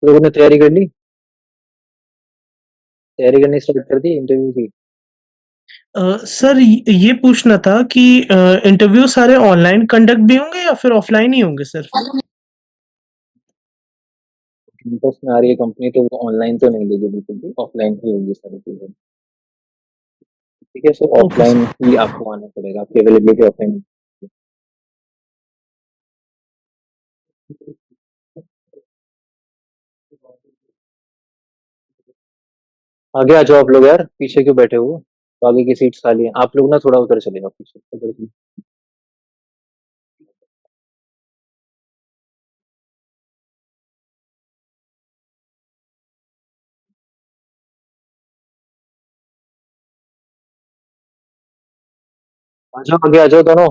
लोगों ने तैयारी करनी स्टार्ट कर दी इंटरव्यू की। सर ये पूछना था कि इंटरव्यू सारे ऑनलाइन कंडक्ट भी होंगे या फिर ऑफलाइन ही होंगे सर? कैंपस में आ रही है कंपनी तो वो ऑनलाइन तो नहीं लेगी, बिल्कुल भी ऑफलाइन ही होगी सारी चीजें। ठीक है, सो ओके ऑफलाइन सर। ही आपको आना पड़ेगा, आपकी अवेलेबिलिटी ऑफलाइन। आगे आ जाओ आप लोग यार, पीछे क्यों बैठे हो? तो आगे की सीट्स खाली हैं, आप लोग ना थोड़ा उधर चले जाओ पीछे उधर की। आ जाओ आगे, आ जाओ दोनों।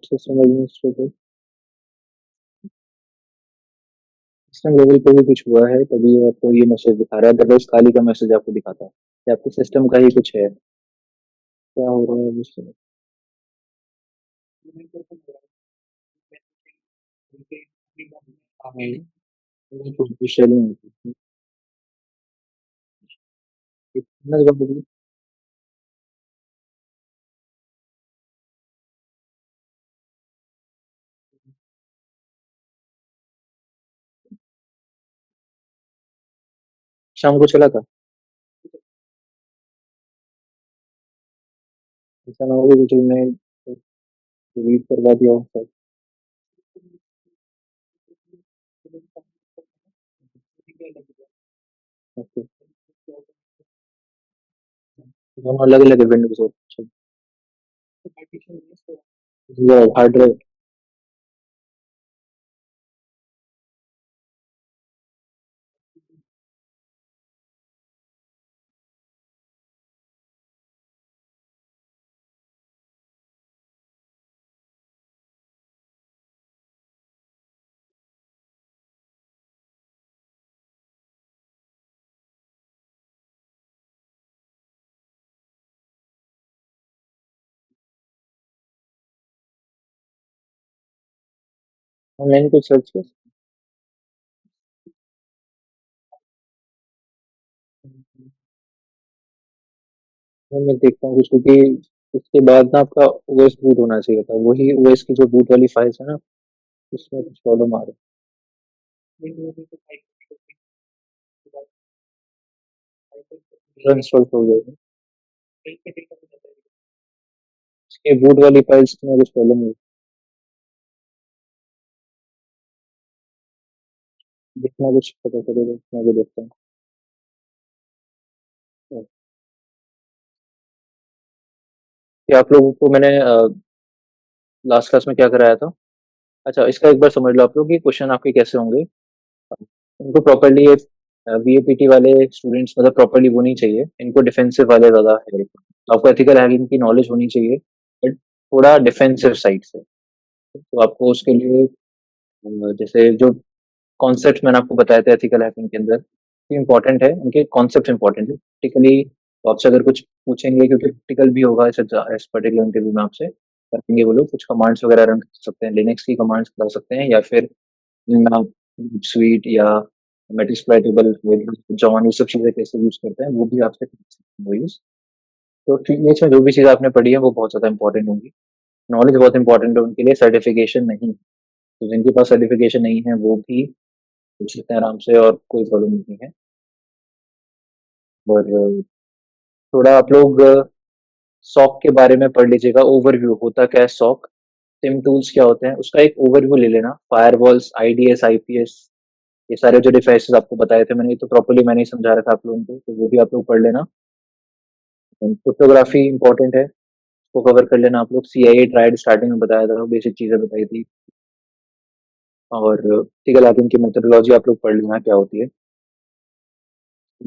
सिस्टम एडमिनिस्ट्रेटर, सिस्टम लेवल पे भी कुछ हुआ है तभी आपको ये मैसेज दिखा रहा है, अदरवाइज खाली का मैसेज आपको दिखाता है कि आपके सिस्टम का ही कुछ है। क्या हो रहा है मुझसे? हाँ, ये कुछ भी शेयर नहीं होती। कितना जवाब दोगे? शाम को चला था, ऐसा ना हो कि कुछ मैं डिलीट करवा दिया हो शायद। ओके, दोनों अलग अलग विंडोज हो। अच्छा, हार्ड ड्राइव। ऑनलाइन कुछ सर्च कर। मैं देखता हूँ कुछ, क्योंकि उसके बाद ना आपका ओएस बूट होना चाहिए था, वही ओएस की जो बूट वाली फाइल्स है ना, उसमें कुछ प्रॉब्लम आ रही है। इंस्टॉल हो जाएगा, उसके बूट वाली फाइल्स में कुछ प्रॉब्लम हुई। देखना कुछ पता चलेगा, मैं भी देखता हूँ कि आप लोगों को मैंने लास्ट क्लास में क्या कराया था। अच्छा, इसका एक बार समझ लो आप लोग कि क्वेश्चन आपके कैसे होंगे। इनको प्रॉपरली वीएपीटी वाले स्टूडेंट्स मतलब प्रॉपरली वो नहीं चाहिए, इनको डिफेंसिव वाले ज़्यादा है। तो आपको एथिकल हैकिंग की नॉलेज होनी चाहिए, बट थोड़ा डिफेंसिव साइड से। तो आपको उसके लिए जैसे जो कॉन्सेप्ट मैंने आपको बताए थे एथिकल हैकिंग के अंदर, ये इंपॉर्टेंट है, उनके कॉन्सेप्ट इंपॉर्टेंट है प्रैक्टिकली। तो आपसे अगर कुछ पूछेंगे, क्योंकि प्रैक्टिकल भी होगा इस पर्टिकुलर इंटरव्यू में, आपसे करेंगे वो लोग कुछ कमांड्स वगैरह रन कर सकते हैं, लिनक्स की कमांड्स कर सकते हैं, या फिर स्वीट या मेटिस्प्लाइटेबल जॉन, ये सब चीज़ें कैसे यूज करते हैं वो भी आपसे पूछ सकते हैं वो यूज। तो ठीक है, इसमें जो भी चीज़ आपने पढ़ी है वो बहुत ज़्यादा इंपॉर्टेंट होंगी। नॉलेज बहुत इंपॉर्टेंट है उनके लिए, सर्टिफिकेशन नहीं। तो जिनके पास सर्टिफिकेशन नहीं है वो भी पूछ सकते हैं आराम से, और कोई प्रॉब्लम नहीं है। और थोड़ा आप लोग सॉक के बारे में पढ़ लीजिएगा, ओवरव्यू होता क्या है सॉक, सिम टूल्स क्या होते हैं, उसका एक ओवरव्यू ले लेना। फायरवॉल्स, आईडीएस, आईपीएस, ये सारे जो डिवाइसेस आपको बताए थे मैंने, ये तो प्रॉपर्ली मैंने ही समझा रखा आप लोगों को, तो वो भी आप लोग पढ़ लेना। क्रिप्टोग्राफी इंपॉर्टेंट है, उसको कवर कर लेना आप लोग। सीआईए ट्रायड स्टार्टिंग में बताया था, बेसिक चीजें बताई थी। और एथिकल हैकिंग की मेथोडोलॉजी आप लोग पढ़ लेना क्या होती है।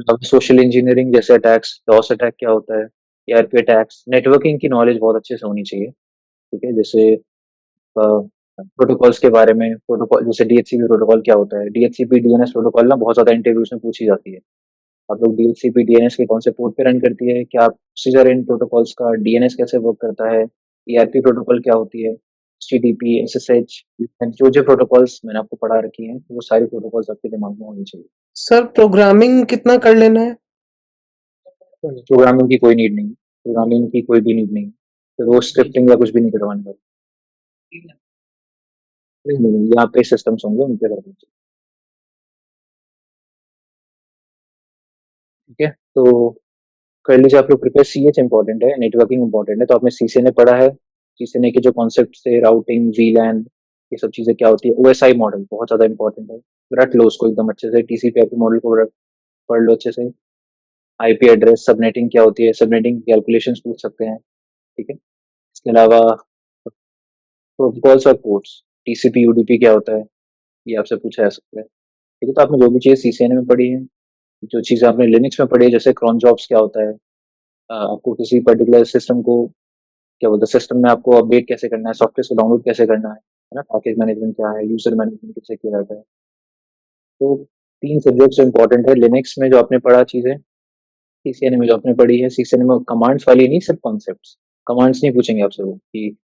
अब सोशल इंजीनियरिंग जैसे अटैक्स, डॉस अटैक क्या होता है, ईआरपी अटैक्स, नेटवर्किंग की नॉलेज बहुत अच्छे से होनी चाहिए, ठीक है? जैसे प्रोटोकॉल्स के बारे में, प्रोटोकॉल जैसे डीएचसीपी प्रोटोकॉल क्या होता है, डीएचसीपी डीएनएस प्रोटोकॉल ना बहुत ज़्यादा इंटरव्यूज़ में पूछी जाती है। आप लोग डीएचसीपी डीएनएस के कौन से पोर्ट पे रन करती है, क्या आप सीजर इन प्रोटोकॉल्स का डीएनएस कैसे वर्क करता है, ईआरपी प्रोटोकॉल क्या होती है, एचटीटीपी, एसएसएच, जो प्रोटोकॉल्स मैंने आपको पढ़ा रखी हैं, वो सारी प्रोटोकॉल्स आपके दिमाग में होनी चाहिए। सर प्रोग्रामिंग कितना कर लेना है? प्रोग्रामिंग की कोई नीड नहीं, प्रोग्रामिंग की कोई भी नीड नहीं, तो वो स्क्रिप्टिंग या कुछ भी नहीं करवाने वाले। नहीं, नहीं, नहीं, यहाँ पे सिस्टम्स होंगे उनके बारे में, ठीक है? तो कर लीजिए आप लोग प्रिपेयर, सीएच इंपॉर्टेंट है, नेटवर्किंग इंपॉर्टेंट है, तो आपने सीसीएनए पढ़ा है, सीसीएनए के जो कॉन्सेप्ट थे, राउटिंग, वीलैन, ये सब चीजें क्या होती है, ओएसआई मॉडल बहुत ज्यादा इंपॉर्टेंट है, रट लो उसको एकदम अच्छे से, टीसीपी आईपी मॉडल को पढ़ लो अच्छे से, आईपी एड्रेस, सबनेटिंग क्या होती है, सबनेटिंग कैलकुलेशंस पूछ सकते हैं, ठीक है? इसके अलावा प्रोटोकॉल्स और पोर्ट्स, टीसीपी यूडीपी क्या होता है, ये आपसे पूछा जा सकता है, ठीक है? तो आपने जो भी चीज़ सीसीएनए में पढ़ी है, जो चीज़ें आपने लिनक्स में पढ़ी है, जैसे क्रॉन जॉब्स क्या होता है, आपको किसी पर्टिकुलर सिस्टम को क्या बोलते हैं, सिस्टम में आपको अपडेट कैसे करना है, सॉफ्टवेयर को डाउनलोड कैसे करना है ना, पैकेज मैनेजमेंट क्या है, यूजर मैनेजमेंट कैसे किया जाता है, तो 3 सब्जेक्ट्स इंपॉर्टेंट है लिनक्स में जो आपने पढ़ा चीज़ें, सीसीएनए में जो आपने पढ़ी है, सीसीएनए में कमांड्स वाली नहीं, सिर्फ कॉन्सेप्ट्स, कमांड्स नहीं पूछेंगे आपसे वो कि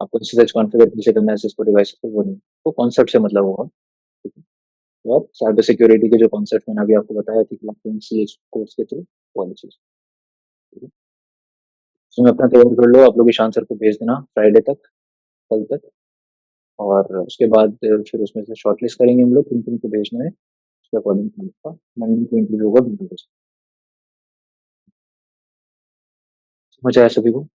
आपको एसएसएच कॉन्फ़िगर कैसे करना है, सिस्को डिवाइस पे, वो नहीं, वो कॉन्सेप्ट से मतलब होगा, ठीक है? तो आप साइबर सिक्योरिटी के जो कॉन्सेप्ट मैंने अभी आपको बताया कि सीएच कोर्स के थ्रू, वो वाली चीज़, ठीक है? उसमें अपना तैयारी कर लो, आप लोग ईशान सर को भेज देना फ्राइडे तक, कल तक, और उसके बाद फिर उसमें से शॉर्टलिस्ट करेंगे हम लोग किन-किन को भेजना है, उसके अकॉर्डिंग हम लोग का मंडे को इंटरव्यू होगा वीडियो से। समझ आया सभी को?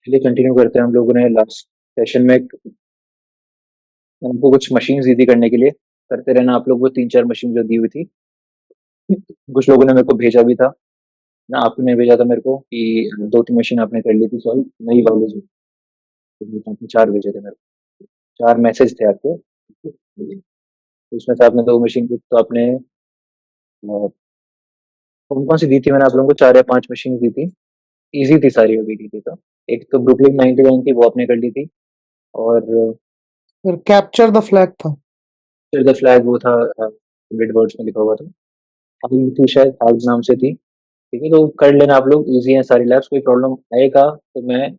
चलिए कंटिन्यू करते हैं, हम लोगों ने लास्ट सेशन में हमको कुछ मशीन्स दी थी करने के लिए, करते रहना आप लोग, वो 3-4 मशीन जो दी हुई थी, कुछ लोगों ने मेरे को भेजा भी था ना, आपने भेजा था मेरे को कि 2-3 मशीन आपने कर ली थी सॉल्व, नई वाली जो, तो आपने 4 भेजे थे मेरे को, 4 मैसेज थे आपके, तो उसमें से आपने 2 मशीन की तो आपने कौन-कौन सी दी थी, मैंने आप लोगों को 4 या 5 मशीन दी थी, ईज़ी थी सारी अभी दी थी तो। एक तो ब्रुकलिन 99 थी, वो आपने कर ली थी, और फिर कैप्चर द फ्लैग था। फिर द फ्लैग वो था, रेड वर्ड्स में लिखा हुआ था, हार्ड थी शायद, हार्ड नाम से थी, ठीक है? तो कर लेना आप लोग, ईज़ी है सारी लैब्स, कोई प्रॉब्लम आएगा तो मैं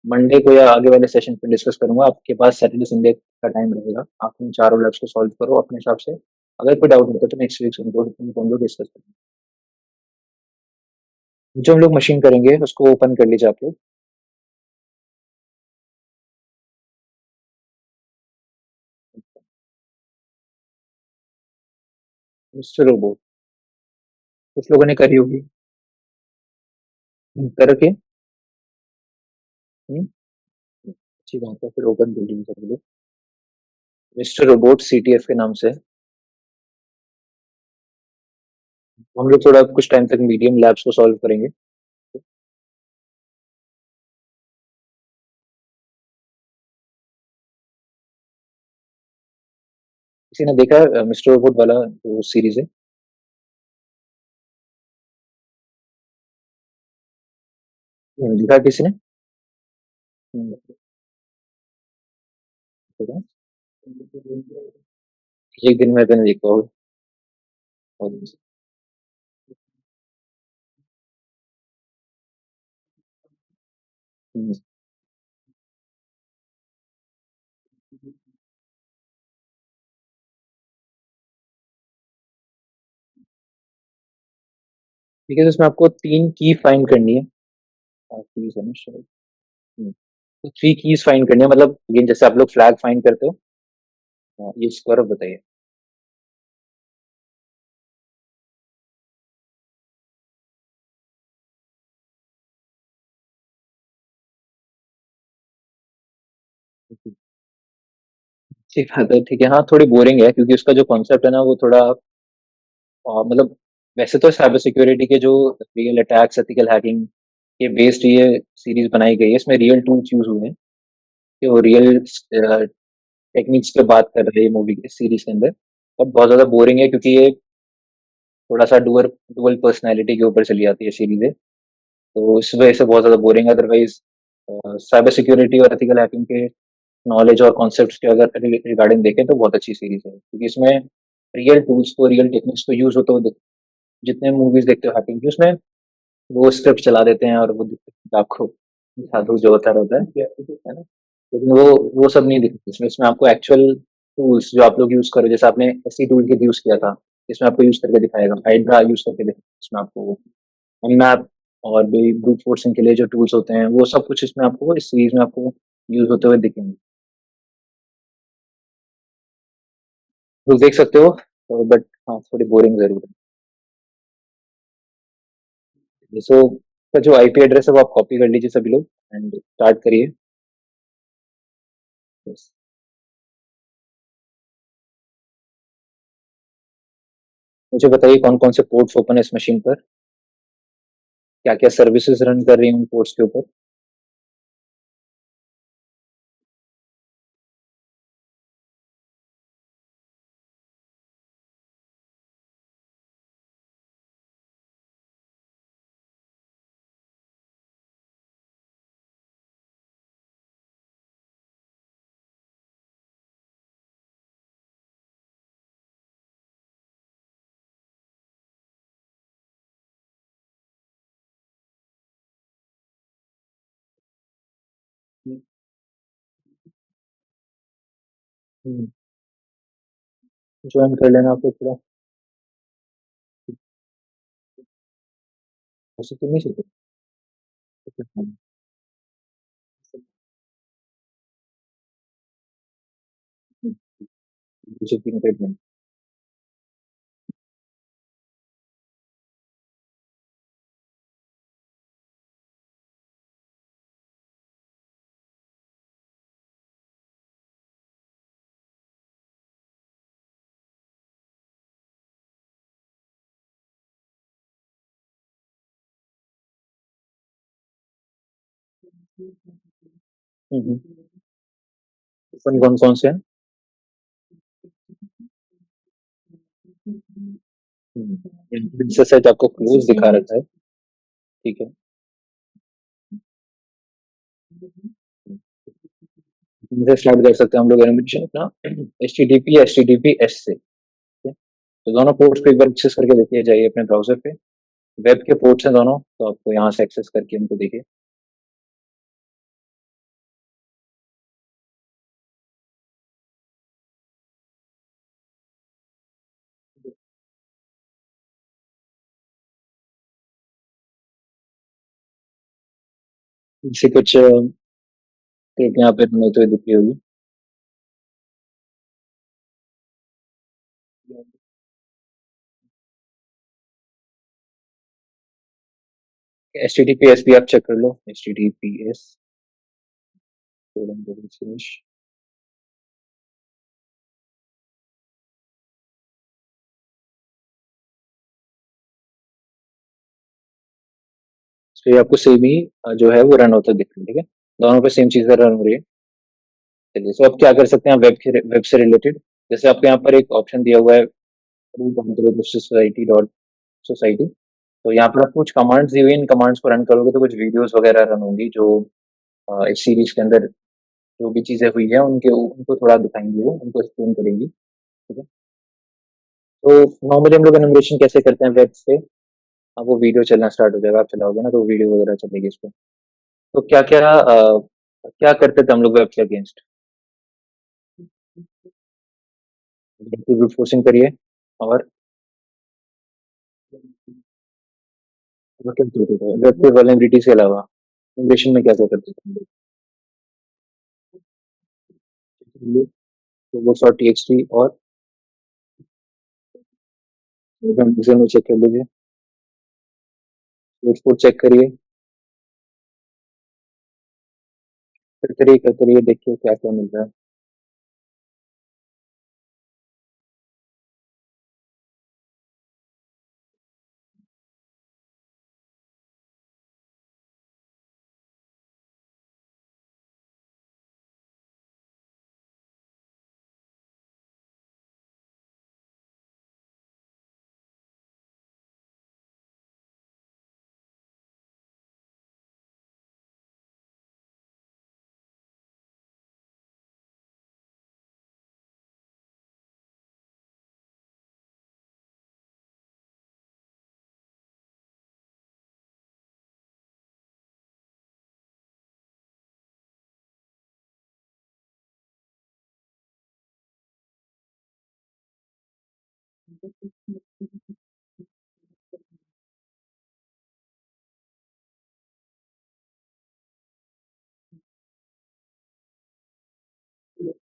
मंडे को या आगे वाले सेशन पे डिस्कस करूँगा, आपके पास सैटरडे संडे का टाइम रहेगा, आप उन चारों लैब्स को सॉल्व करो अपने हिसाब से, अगर कोई डाउट होता है तो नेक्स्ट वीक उनको हम लोग डिस्कस करेंगे। जो हम लोग मशीन करेंगे उसको ओपन कर लीजिए आप लोग, मिस्टर रोबोट, कुछ लोगों ने करी होगी, कर रखी है? हुँ, अच्छी बात है, फिर ओपन कर लीजिए सब लोग, मिस्टर रोबोट सीटीएफ के नाम से। हम लोग थोड़ा कुछ टाइम तक मीडियम लैब्स को सॉल्व करेंगे। किसी ने देखा है मिस्टर रोबोट वाला जो सीरीज है? देखा है किसी ने? देखा? एक दिन में तो नहीं देख पाओगे। और ठीक है, तो इसमें आपको 3 की फाइंड करनी है, कीज है ना शायद। तो 3 कीज फाइंड करनी है, मतलब ये जैसे आप लोग फ्लैग फाइंड करते हो, ये स्क्वायर बताइए। ठीक बात है, ठीक है, हाँ थोड़ी बोरिंग है क्योंकि उसका जो कॉन्सेप्ट है ना वो थोड़ा मतलब, वैसे तो साइबर सिक्योरिटी के जो रियल अटैक्स, एथिकल हैकिंग के बेस्ड ये सीरीज बनाई गई है, इसमें रियल टूल्स यूज हुए हैं, कि वो रियल टेक्निक्स पे बात कर रही है मूवी के सीरीज के अंदर, बट बहुत ज़्यादा बोरिंग है क्योंकि ये थोड़ा-सा डुअल डुअल पर्सनैलिटी के ऊपर चली जाती है सीरीज़ें, तो इस वजह से बहुत ज़्यादा बोरिंग है। अदरवाइज़ साइबर सिक्योरिटी और एथिकल हैकिंग के नॉलेज और कॉन्सेप्ट्स के अगर रिगार्डिंग देखें तो बहुत अच्छी सीरीज़ है, क्योंकि इसमें रियल टूल्स को, रियल टेक्निक्स को यूज़ होते हुए जितने मूवीज़ देखते हो हैकिंग की, उसमें वो स्क्रिप्ट चला देते हैं और वो आपको जादू जो होता रहता है ना? लेकिन वो सब नहीं दिखता इसमें। इसमें आपको एक्चुअल टूल्स जो आप लोग यूज़ करो, जैसे आपने एसई टूल किट यूज़ किया था, इसमें आपको यूज़ करके दिखाएगा। हाइड्रा यूज़ करके दिखाएगा इसमें आपको, मैप और भी ब्रूट फोर्सिंग के लिए जो टूल्स होते हैं, वो सब कुछ इसमें आपको इस सीरीज़ में आपको यूज़ होते हुए दिखेंगे। तो देख सकते हो, बट हाँ, थोड़ी बोरिंग ज़रूर है। सो का जो आईपी एड्रेस है वो आप कॉपी कर लीजिए सभी लोग एंड स्टार्ट करिए। बस। मुझे बताइए कौन-कौन से पोर्ट्स ओपन है इस मशीन पर? क्या-क्या सर्विसेज़ रन कर रही हैं उन पोर्ट्स के ऊपर? हुँ, हुँ, जॉइन कर लेना फिर थोड़ा। ऐसे तो नहीं चलता। मुझे 3 मिनट में। हुँ, हुँ। ओपन कौन-कौन से हैं? हुँ, इनसे शायद आपको क्लोज़ दिखा रखा है, ठीक है। इनसे स्टार्ट कर सकते हैं हम लोग एनिमेशन अपना एचटीटीपी या एचटीटीपीएस से, ठीक है। तो दोनों पोर्ट्स को एक बार एक्सेस करके देखिए जाइए अपने ब्राउज़र पे। वेब के पोर्ट्स हैं दोनों, तो आपको यहाँ से एक्सेस करके उनको देखिए। इनसे कुछ क्लिप यहाँ पे रन होते हुए दिख रही होगी। एचटीटीपीएस भी आप चेक कर लो, एचटीटीपीएस कोलन डबल स्लैश। तो ये आपको सेम ही जो है वो रन होता दिख रहा है, ठीक है। दोनों पे सेम चीज़ें रन हो रही है। चलिए, सो अब क्या कर सकते हैं वेब से रिलेटेड। जैसे आपको यहाँ पर एक ऑप्शन दिया हुआ है, सोसाइटी डॉट सोसाइटी। तो यहाँ पर आपको कुछ कमांड्स दी हुई है, इन कमांड्स को रन करोगे तो कुछ वीडियोस वगैरह रन होंगी जो इस सीरीज के अंदर जो भी चीजें हुई है उनके उनको थोड़ा दिखाएंगी, वो उनको एक्सप्लेन करेंगी, ठीक है। तो नॉर्मली हम लोग एनिमेशन कैसे करते हैं वेब से। अब वो वीडियो चलना स्टार्ट हो जाएगा, आप चलाओगे ना तो वीडियो वगैरह चलेगी इस पर। तो क्या क्या क्या करते थे हम लोग वेब के अगेंस्ट? ब्रूट फोर्सिंग करिए। और वो क्या करते थे वेब पे वल्नरेबिलिटीज के अलावा एनिमेशन में क्या क्या करते थे हम लोग? रोबोट्स और टीएक्सटी और में चेक कर लीजिए। आउटपुट चेक करिए। फिर करिए, देखिए क्या क्या मिल रहा है।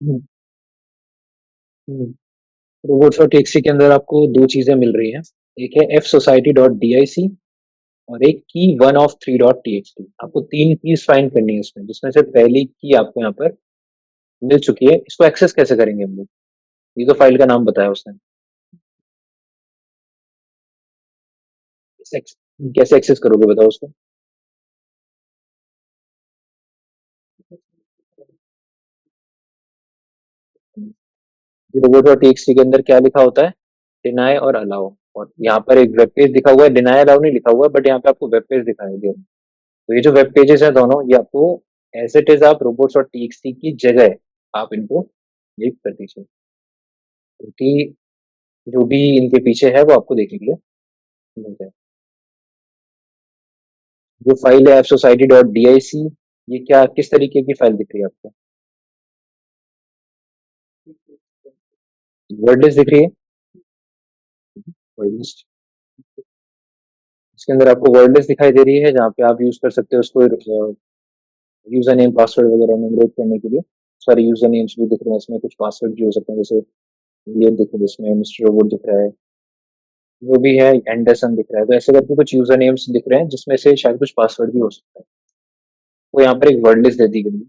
हुँ, हुँ। रोबोट्स और टेक्सी के अंदर आपको 2 चीज़ें मिल रही हैं। एक है fsociety.dic और एक की1 ऑफ 3.txt। आपको 3 कीज़ फाइंड करनी है इसमें, जिसमें से पहली की आपको यहाँ पर मिल चुकी है। इसको एक्सेस कैसे करेंगे हम लोग? ये तो फ़ाइल का नाम बताया उसने। कैसे एक्स कैसे एक्सेस करोगे बताओ उसको? रोबोट और टेक्स्ट के अंदर क्या लिखा होता है? डिनाई और अलाउ। और यहाँ पर एक वेब पेज दिखा हुआ है, डिनाई अलाउ नहीं लिखा हुआ है, बट यहाँ पे आपको वेब पेज दिखाई दे रहा है। तो ये जो वेब पेजेस हैं दोनों, ये आपको एज इट इज आप रोबोट्स और टीएक्सटी की जगह आप इनको लीव कर दीजिए, क्योंकि जो भी इनके पीछे है वो आपको देखने के लिए मिल जाए। जो फाइल है fsociety.dic, ये क्या किस तरीके की फाइल दिख रही है आपको? वर्ड लिस्ट दिख रही है? वर्ड लिस्ट, इसके अंदर आपको वर्ड लिस्ट दिखाई दे रही है, जहाँ पे आप यूज कर सकते हो उसको यूजर नेम पासवर्ड वगैरह में लोड करने के लिए। सारे यूजर नेम्स भी दिख रहे हैं इसमें, कुछ पासवर्ड भी हो सकते हैं, जैसे ये दिख रहा है, इसमें मिस्टर रोबोट दिख रहा है, जो भी है एंडरसन दिख रहा है। तो ऐसे करके कुछ यूजर नेम्स दिख रहे हैं, जिसमें से शायद कुछ पासवर्ड भी हो सकता है। तो यहाँ पर एक वर्ड लिस्ट दे दी गई है।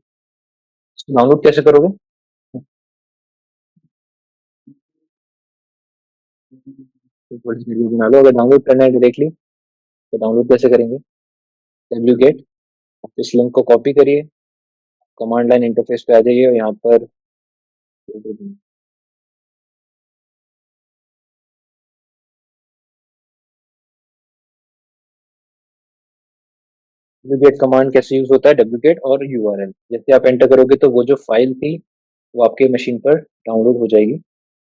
इसको डाउनलोड कैसे करोगे? वर्ड लिस्ट वीडियो बना लो। अगर डाउनलोड करना है डायरेक्टली, तो डाउनलोड कैसे करेंगे? डब्ल्यूगेट, आप इस लिंक को कॉपी करिए, कमांड लाइन इंटरफेस पे आ जाइए और यहाँ पर डब्ल्यूगेट कमांड कैसे यूज होता है? डब्ल्यूगेट और यूआरएल जैसे आप एंटर करोगे, तो वो जो फाइल थी वो आपके मशीन पर डाउनलोड हो जाएगी।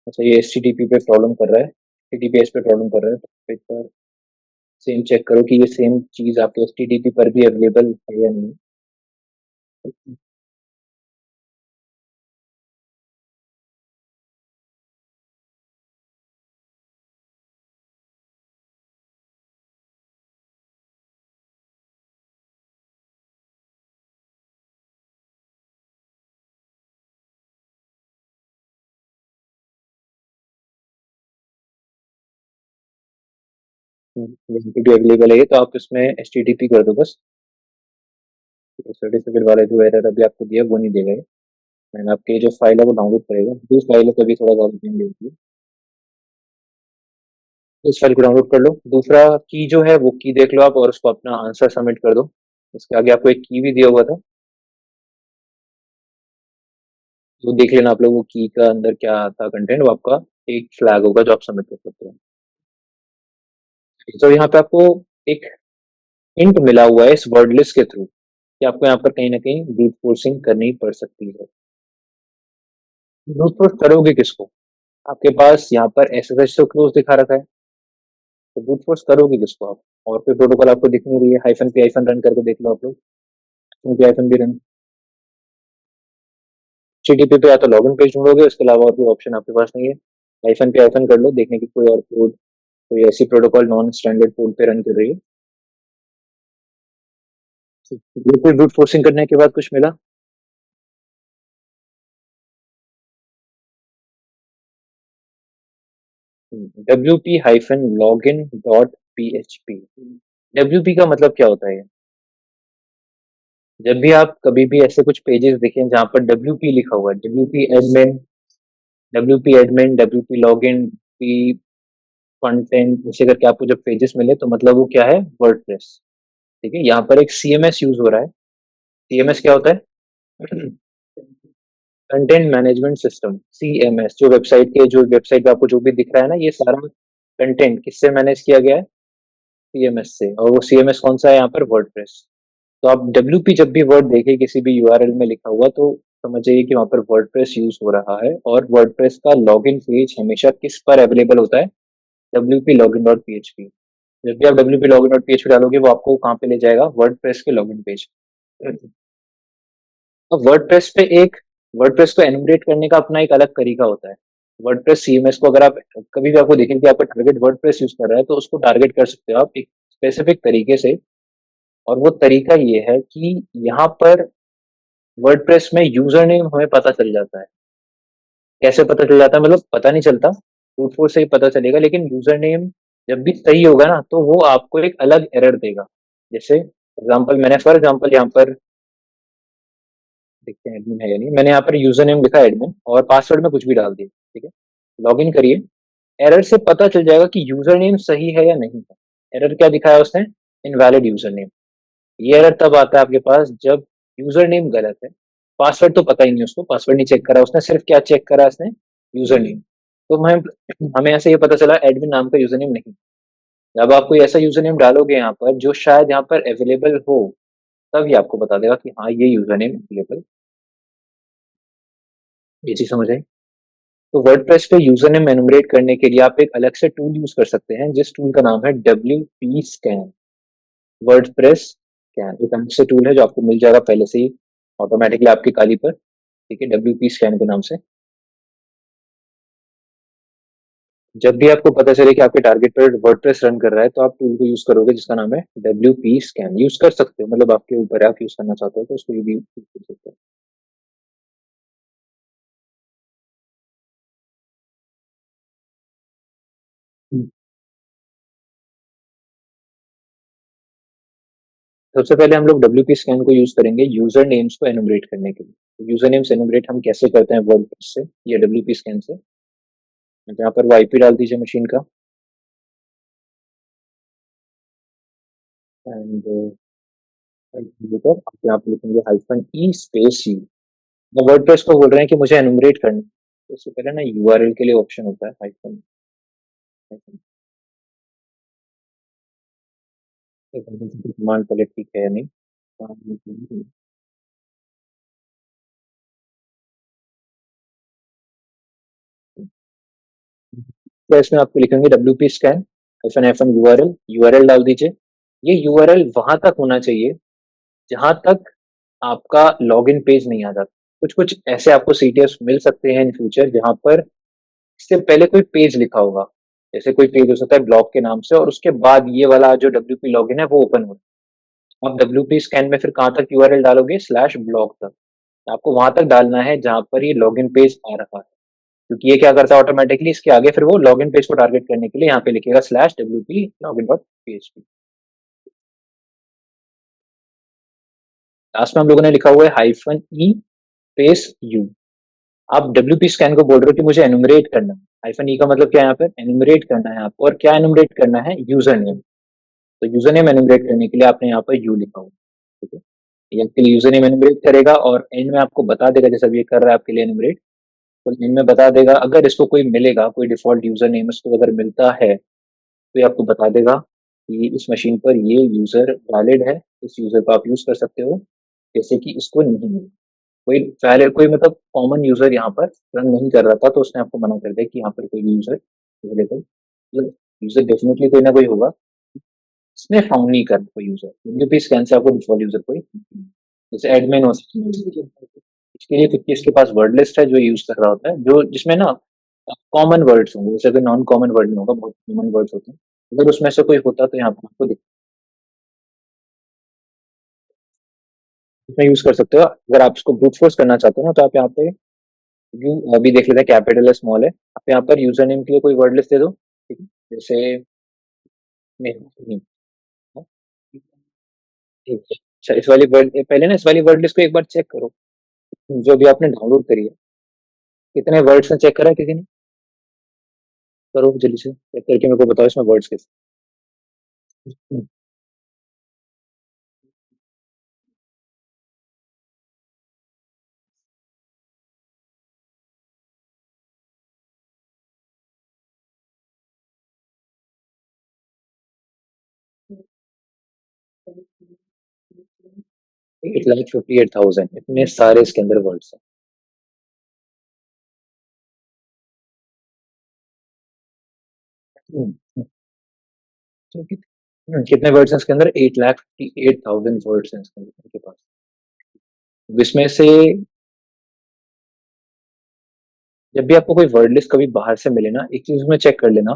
अच्छा, ये एचटीटीपी पे प्रॉब्लम कर रहा है, एचटीटीपीएस पे प्रॉब्लम कर रहा है, तो एक बार सेम चेक करो कि ये सेम चीज आपके एचटीटीपी पर भी अवेलेबल है या नहीं। यहाँ पे भी अवेलेबल है ये, तो आप इसमें एचटीटीपी कर दो बस। सर्टिफिकेट वाला जो एरर अभी आपको दिया वो नहीं देगा ये। मैंने आपके जो फाइल है वो डाउनलोड करेगा, जिस फाइल है कभी थोड़ा ज्यादा टाइम लेती है। इस फाइल को डाउनलोड कर लो। दूसरा की जो है वो की देख लो आप, और उसको अपना आंसर सबमिट कर दो। इसके आगे आपको एक की भी दिया हुआ था, वो देख लेना आप लोग, वो की का अंदर क्या था कंटेंट, वो आपका एक फ्लैग होगा जो आप सबमिट कर सकते हो। तो यहाँ पे आपको एक हिंट मिला हुआ है इस वर्ड लिस्ट के थ्रू, कि आपको यहाँ पर कहीं ना कहीं ब्रूट फोर्सिंग करनी पड़ सकती है। ब्रूट फोर्स करोगे किसको? आपके पास यहाँ पर एसएसएच तो क्लोज दिखा रखा है, तो ब्रूट फोर्स करोगे किसको आप? और कोई प्रोटोकॉल आपको दिख नहीं रही है? हाइफन पी हाइफन रन करके देख लो आप लोग, पी हाइफन भी रन। एचटीटीपी पे या तो लॉगिन पेज ढूंढोगे, उसके अलावा और कोई ऑप्शन आपके पास नहीं है। हाइफन पे हाइफन कर लो, देखने की कोई और कोड, कोई ऐसी प्रोटोकॉल नॉन स्टैंडर्ड कोड पे रन कर रही है। बिल्कुल ब्रूट फोर्सिंग करने के बाद कुछ मिला? W P hyphen log in dot P H P. W P का मतलब क्या होता है? जब भी आप कभी भी ऐसे कुछ पेजेस देखें जहां पर डब्ल्यू पी लिखा हुआ है, W P admin, W P admin, W P log in, P content, ऐसे करके आपको जब पेजेस मिले, तो मतलब वो क्या है? वर्डप्रेस। ठीक है, यहाँ पर एक सीएमएस यूज हो रहा है। सीएमएस क्या होता है? Content management system, CMS. जो वेबसाइट के, जो वेबसाइट पे आपको जो भी दिख रहा है ना, ये सारा कंटेंट किससे मैनेज किया गया है? सीएमएस से। और वो सीएमएस कौन सा है यहाँ पर? वर्डप्रेस। तो आप डब्ल्यूपी जब भी वर्ड देखें किसी भी यूआरएल में लिखा हुआ, तो समझ जाइए कि वहाँ पर वर्डप्रेस यूज हो रहा है। और वर्डप्रेस का लॉगिन पेज हमेशा किस पर अवेलेबल होता है? WP login dot PHP. जब भी आप डब्ल्यूपी लॉगिन डॉट पीएचपी डालोगे, वो आपको कहाँ पे ले जाएगा? वर्डप्रेस के लॉगिन पेज। अब वर्डप्रेस पे एक, वर्डप्रेस को एनिमेट करने का अपना एक अलग तरीका होता है। वर्डप्रेस सीएमएस को अगर आप कभी भी आपको देखें कि आपका टारगेट वर्डप्रेस यूज कर रहा है तो उसको टारगेट कर सकते हो आप एक स्पेसिफिक तरीके से। और वो तरीका ये है कि यहाँ पर वर्डप्रेस में यूजर नेम हमें पता चल जाता है। कैसे पता चल जाता है मतलब पता नहीं चलता, ब्रूट फोर्स से ही पता चलेगा, लेकिन यूजर नेम जब भी सही होगा ना तो वो आपको एक अलग एरर देगा। जैसे एग्जांपल मैंने फॉर एग्जांपल यहाँ पर देखते हैं एडमिन है या नहीं, मैंने यहाँ पर यूजर नेम लिखा एडमिन और पासवर्ड में कुछ भी डाल दिया, ठीक है। लॉग इन करिए, एरर से पता चल जाएगा कि यूजर नेम सही है या नहीं है। एरर क्या दिखाया उसने? Invalid user name. ये एरर तब आता है आपके पास जब यूजर नेम गलत है, पासवर्ड तो पता ही नहीं उसको, पासवर्ड नहीं चेक करा उसने, सिर्फ क्या चेक करा उसने? User name. तो हमें ऐसे ये पता चला एडमिन नाम का यूजर नेम नहीं। जब आप कोई ऐसा यूजर नेम डालोगे यहाँ पर जो शायद यहाँ पर अवेलेबल हो, तब ये आपको बता देगा कि हाँ ये यूजर नेम अवेलेबल। ये चीज समझ आई? तो वर्डप्रेस पे यूजर नेम एनुमरेट करने के लिए आप एक अलग से टूल यूज कर सकते हैं, जिस टूल का नाम है WP स्कैन। वर्डप्रेस स्कैन एक अलग से टूल है जो आपको मिल जाएगा पहले से ही ऑटोमेटिकली आपकी काली पर, ठीक है, WP स्कैन के नाम से। जब भी आपको पता चले कि आपके टारगेट पर वर्डप्रेस रन कर रहा है तो आप टूल को यूज करोगे जिसका नाम है WP स्कैन। यूज कर सकते हो, मतलब आपके ऊपर है, आप यूज करना चाहते हो तो उसको भी यूज कर सकते हो। हम्म। सबसे पहले हम लोग WP स्कैन को यूज करेंगे यूजर नेम्स को एनुमरेट करने के लिए। यूजर नेम्स एनुमरेट हम कैसे करते हैं वर्डप्रेस से या WP स्कैन से? यहाँ पर वो आईपी डाल दीजिए मशीन का, एंड यहाँ पे लिखेंगे -e स्पेस यू। वर्डप्रेस को बोल रहे हैं कि मुझे एनुमरेट करना है, तो उससे पहले ना यूआरएल के लिए ऑप्शन होता है हाइफन। कमांड पहले ठीक है या नहीं। तो इसमें आपको लिखेंगे WP scan hyphen hyphen URL, URL डाल दीजिए। ये यूआरएल वहां तक होना चाहिए जहां तक आपका लॉगिन पेज नहीं आ जाता। कुछ कुछ ऐसे आपको सीटीएस मिल सकते हैं इन फ्यूचर जहां पर इससे पहले कोई पेज लिखा होगा। जैसे कोई पेज हो सकता है ब्लॉग के नाम से और उसके बाद ये वाला जो WP लॉगिन है वो ओपन हो। आप WP स्कैन में फिर कहाँ तक यूआरएल डालोगे? /blog तक। आपको वहां तक डालना है जहां पर ये लॉगिन पेज आ रहा है, क्योंकि ये क्या करता है ऑटोमेटिकली इसके आगे फिर वो लॉगिन पेज को टारगेट करने के लिए यहाँ पे लिखेगा /WP login dot PHP। Last में हम लोगों ने लिखा हुआ है -e स्पेस यू। आप WP स्कैन को बोल रहे हो कि मुझे एनुमरेट करना है। -e का मतलब क्या है? यहाँ पर एनुमरेट करना है आपको, और क्या एनुमरेट करना है? User name. तो यूजर नेम एनुमरेट करने के लिए आपने यहाँ पर यू लिखा हुआ, ठीक है। ये आपके लिए यूजर नेम एनुमरेट करेगा और एंड में आपको बता देगा, जैसे अब ये कर रहा है आपके लिए एनुमरेट, तो एंड में बता देगा अगर इसको कोई मिलेगा, कोई डिफॉल्ट यूजर नेम इसको अगर मिलता है तो ये आपको बता देगा कि इस मशीन पर ये यूजर वैलिड है, इस यूजर को आप यूज कर सकते हो, जैसे कि इसको नहीं मिला। कोई वैलिड कोई मतलब कॉमन यूजर यहाँ पर रन नहीं कर रहा था तो उसने आपको मना कर दिया कि यहाँ पर कोई भी यूजर अवेलेबल, मतलब यूजर डेफिनेटली कोई ना कोई होगा, इसने फाउंड नहीं कर कोई यूजर, क्योंकि भी स्कैन से आपको डिफॉल्ट यूजर कोई जैसे एडमिन हो सकता है। इसके लिए कुछ इसके पास वर्ड लिस्ट है जो यूज कर रहा होता है, जो जिसमें ना कॉमन वर्ड्स होंगे, जैसे कोई नॉन कॉमन वर्ड नहीं होगा, बहुत कॉमन वर्ड्स होते हैं। अगर उसमें से कोई होता तो यहाँ पर आपको इसमें यूज कर सकते हो। अगर आप इसको ब्रूट फोर्स करना चाहते हो ना तो आप यहाँ पे यू अभी देख लेते हैं कैपिटल है स्मॉल है, आप यहाँ पर यूजर नेम के लिए कोई वर्ड लिस्ट दे दो, ठीक है। जैसे नहीं, हाँ, ठीक है। अच्छा इस वाली वर्ड पहले ना इस वाली वर्ड लिस्ट को एक बार चेक करो, जो भी आपने डाउनलोड करी है, कितने वर्ड्स में चेक करा है किसी ने? करो जल्दी से चेक करके मेरे को बताओ इसमें वर्ड्स किस। 8,58,000 इतने सारे इसके अंदर वर्ड्स हैं। तो कितने वर्ड्स हैं इसके अंदर? 8,58,000 वर्ड्स हैं इसके अंदर इनके पास। इसमें से जब भी आपको कोई वर्ड लिस्ट कभी बाहर से मिले ना, एक चीज़ उसमें चेक कर लेना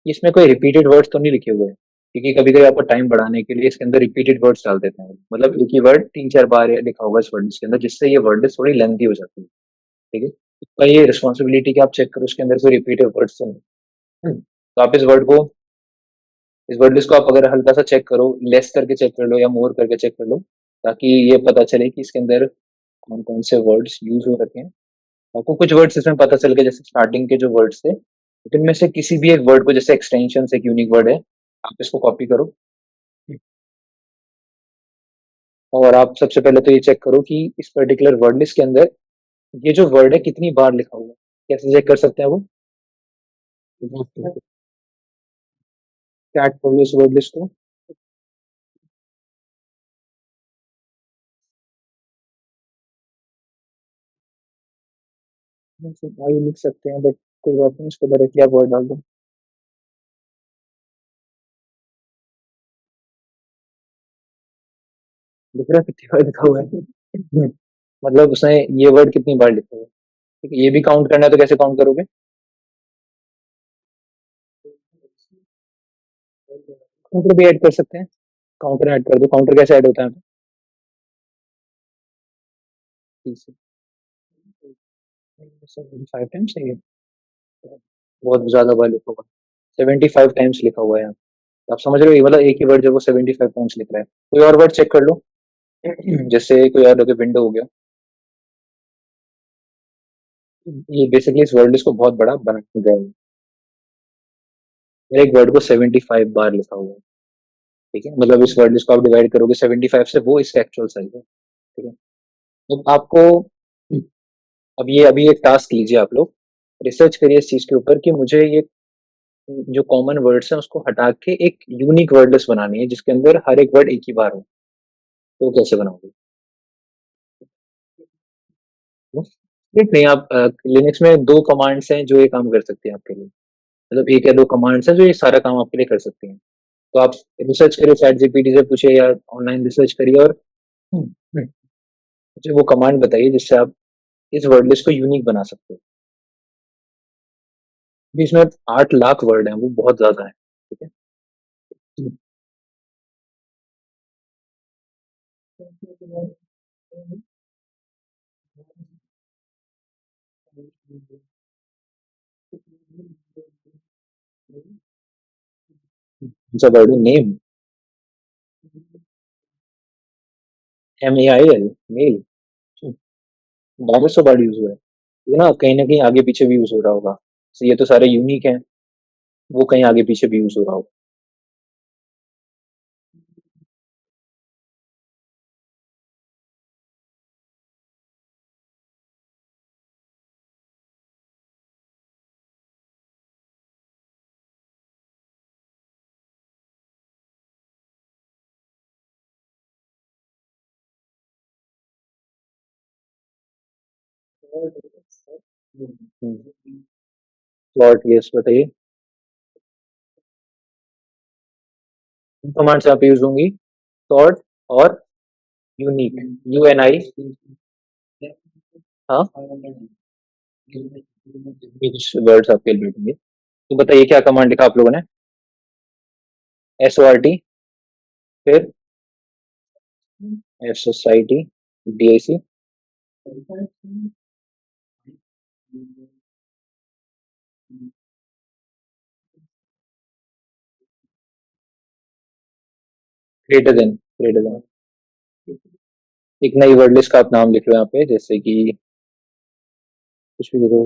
कि इसमें कोई रिपीटेड वर्ड्स तो नहीं लिखे हुए हैं। क्योंकि कभी-कभी आपको टाइम बढ़ाने के लिए इसके अंदर रिपीटेड वर्ड्स डाल देते हैं। मतलब एक ही वर्ड 3-4 बार लिखा होगा इस वर्ड लिस्ट के अंदर, जिससे ये वर्ड लिस्ट थोड़ी लेंथी हो जाती है। ठीक है? तो ये रिस्पॉन्सिबिलिटी कि आप चेक करो उसके अंदर कोई रिपीटेड वर्ड्स तो नहीं। तो आप इस वर्ड लिस्ट को आप अगर हल्का सा चेक करो, लेस करके चेक कर लो या मोर करके चेक कर लो, ताकि ये पता चले कि इसके अंदर कौन-कौन से वर्ड्स यूज़ हो रखे हैं। आपको कुछ वर्ड्स इसमें पता चल गए, जैसे स्टार्टिंग के जो वर्ड्स थे, तो इनमें से किसी भी एक वर्ड को, जैसे एक्सटेंशंस एक यूनिक वर्ड है, आप इसको कॉपी करो और आप सबसे पहले तो ये चेक करो कि इस पर्टिकुलर वर्ड लिस्ट के अंदर ये जो वर्ड है कितनी बार लिखा हुआ है। कैसे चेक कर सकते हैं वो? चैट कर लो इस वर्ड लिस्ट को। आई लिख सकते हैं, बट कोई बात नहीं, इसको डायरेक्टली आप वर्ड डाल दो। दिख रहा है कितनी बार लिखा हुआ है? मतलब उसने ये वर्ड कितनी बार लिखा हुआ है। ठीक है, ये भी काउंट करना है तो कैसे काउंट करोगे? काउंटर भी ऐड कर सकते हैं। काउंटर ऐड कर दो। काउंटर कैसे ऐड होता है? 75 टाइम्स है ये? बहुत ज्यादा बार लिखा हुआ है। 75 टाइम्स लिखा हुआ है यहाँ। आप समझ रहे हो, ये मतलब एक ही वर्ड जब वो 75 टाइम्स लिख रहा है। कोई और वर्ड चेक कर लो। जैसे कोई और विंडो हो गया। ये बेसिकली इस वर्ड लिस्ट को बहुत बड़ा बना गया है। एक वर्ड को 75 बार लिखा हुआ है। ठीक है, मतलब इस वर्ड लिस्ट को आप डिवाइड करोगे 75 से, वो इसका एक्चुअल साइज है। ठीक है, तो आपको अब ये अभी एक टास्क लीजिए आप लोग। रिसर्च करिए इस चीज के ऊपर कि मुझे ये जो कॉमन वर्ड्स हैं उसको हटा के एक यूनिक वर्ड लिस्ट बनानी है, जिसके अंदर हर एक वर्ड एक ही बार हो। तो कैसे बनाओगे? स्प्लिट नहीं, आप लिनक्स में दो कमांड्स हैं जो ये काम कर सकती हैं आपके लिए। मतलब एक या दो कमांड्स हैं जो ये सारा काम आपके लिए कर सकती हैं। तो आप रिसर्च करिए, चैट जीपीटी से पूछिए या ऑनलाइन रिसर्च करिए और हम्म, हम्म, मुझे वो कमांड बताइए जिससे आप इस वर्ड लिस्ट को यूनिक बना सकते हो। अभी इसमें 8 लाख वर्ड हैं, वो बहुत ज्यादा है। ठीक है। कौन सा वर्ड है? Name? MEIL? Mail? 1200 word use हुआ है। ये ना कहीं आगे पीछे भी यूज हो रहा होगा। तो ये तो सारे यूनिक हैं, वो कहीं आगे पीछे भी यूज हो रहा होगा। प्लॉट, यस बताइए। कमांड्स यहाँ पे यूज होंगी, सॉर्ट और यूनिक। UNI। हाँ, कुछ वर्ड्स आपके लिए भेजेंगे। तो बताइए क्या कमांड लिखा आप लोगों ने? SORT, फिर SOCIET, DIC, ग्रेटर देन। एक नई वर्ड लिस्ट का आप नाम लिख लो यहाँ पे, जैसे कि कुछ भी देखो।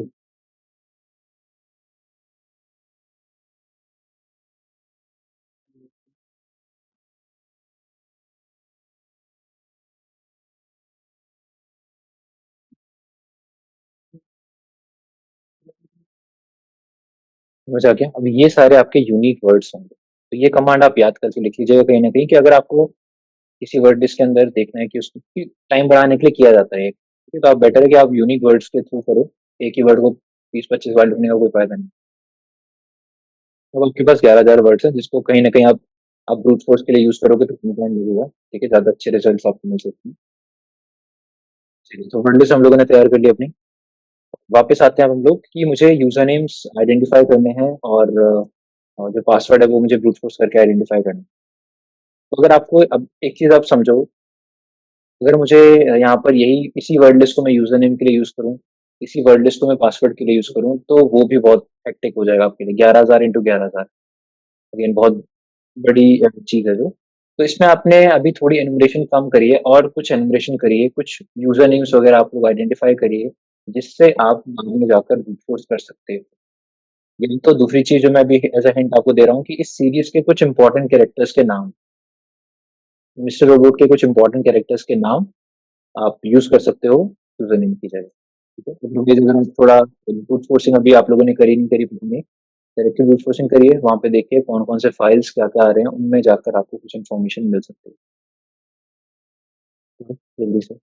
समझ आ गया? अब ये सारे आपके यूनिक वर्ड्स होंगे, तो ये कमांड आप याद करके लिख लीजिएगा कहीं ना कहीं, कि अगर आपको किसी वर्ड लिस्ट के अंदर देखना है कि उसको टाइम बढ़ाने के लिए किया जाता है, ठीक है, तो आप बेटर है कि आप यूनिक वर्ड्स के थ्रू करो। एक ही वर्ड को 20-25 बार लिखने का कोई फायदा नहीं। अब आपके पास 11,000 वर्ड्स हैं, जिसको कहीं ना कहीं आप ब्रूट फोर्स के लिए यूज करोगे तो कहीं टाइम लगेगा। ठीक है, ज्यादा अच्छे रिजल्ट आपको मिल सकते हैं। चलिए, तो वर्ड लिस्ट हम लोगों ने तैयार कर ली अपनी। वापस आते हैं अब हम लोग कि मुझे यूज़र नेम्स आइडेंटिफ़ाई करने हैं और जो पासवर्ड है वो मुझे ब्रूट फ़ोर्स करके आइडेंटिफ़ाई करना है। तो अगर आपको अब एक चीज़ आप समझो, अगर मुझे यहाँ पर यही इसी वर्ड लिस्ट को मैं यूज़र नेम के लिए यूज़ करूँ, इसी वर्ड लिस्ट को मैं पासवर्ड के लिए यूज़ करूँ, तो वो भी बहुत हेक्टिक हो जाएगा आपके लिए। 11,000 इंटू 11,000 अगेन बहुत बड़ी चीज़ है जो। तो इसमें आपने अभी थोड़ी एनुमरेशन कम करिए और कुछ एनुमरेशन करिए, कुछ यूज़र नेम्स वगैरह आप लोग आइडेंटिफ़ाई करिए, जिससे आप बाद में जाकर ब्रूट फ़ोर्स कर सकते हो। यही तो दूसरी चीज़ जो मैं अभी एज़ अ हिंट आपको दे रहा हूँ कि इस सीरीज़ के कुछ इंपॉर्टेंट कैरेक्टर्स के नाम, मिस्टर रोबोट के कुछ इंपॉर्टेंट कैरेक्टर्स के नाम आप यूज़ कर सकते हो यूज़र नेम की जगह। ठीक है? तो क्योंकि अगर हम थोड़ा ब्रूट फ़ोर्सिंग अभी आप लोगों ने करी नहीं करी पता नहीं, डायरेक्टली ब्रूट फ़ोर्सिंग करिए, वहाँ पे देखिए कौन-कौन से फाइल्स क्या-क्या आ रहे हैं, उनमें जाकर आपको कुछ इन्फॉर्मेशन मिल सकती है। ठीक है? जल्दी से।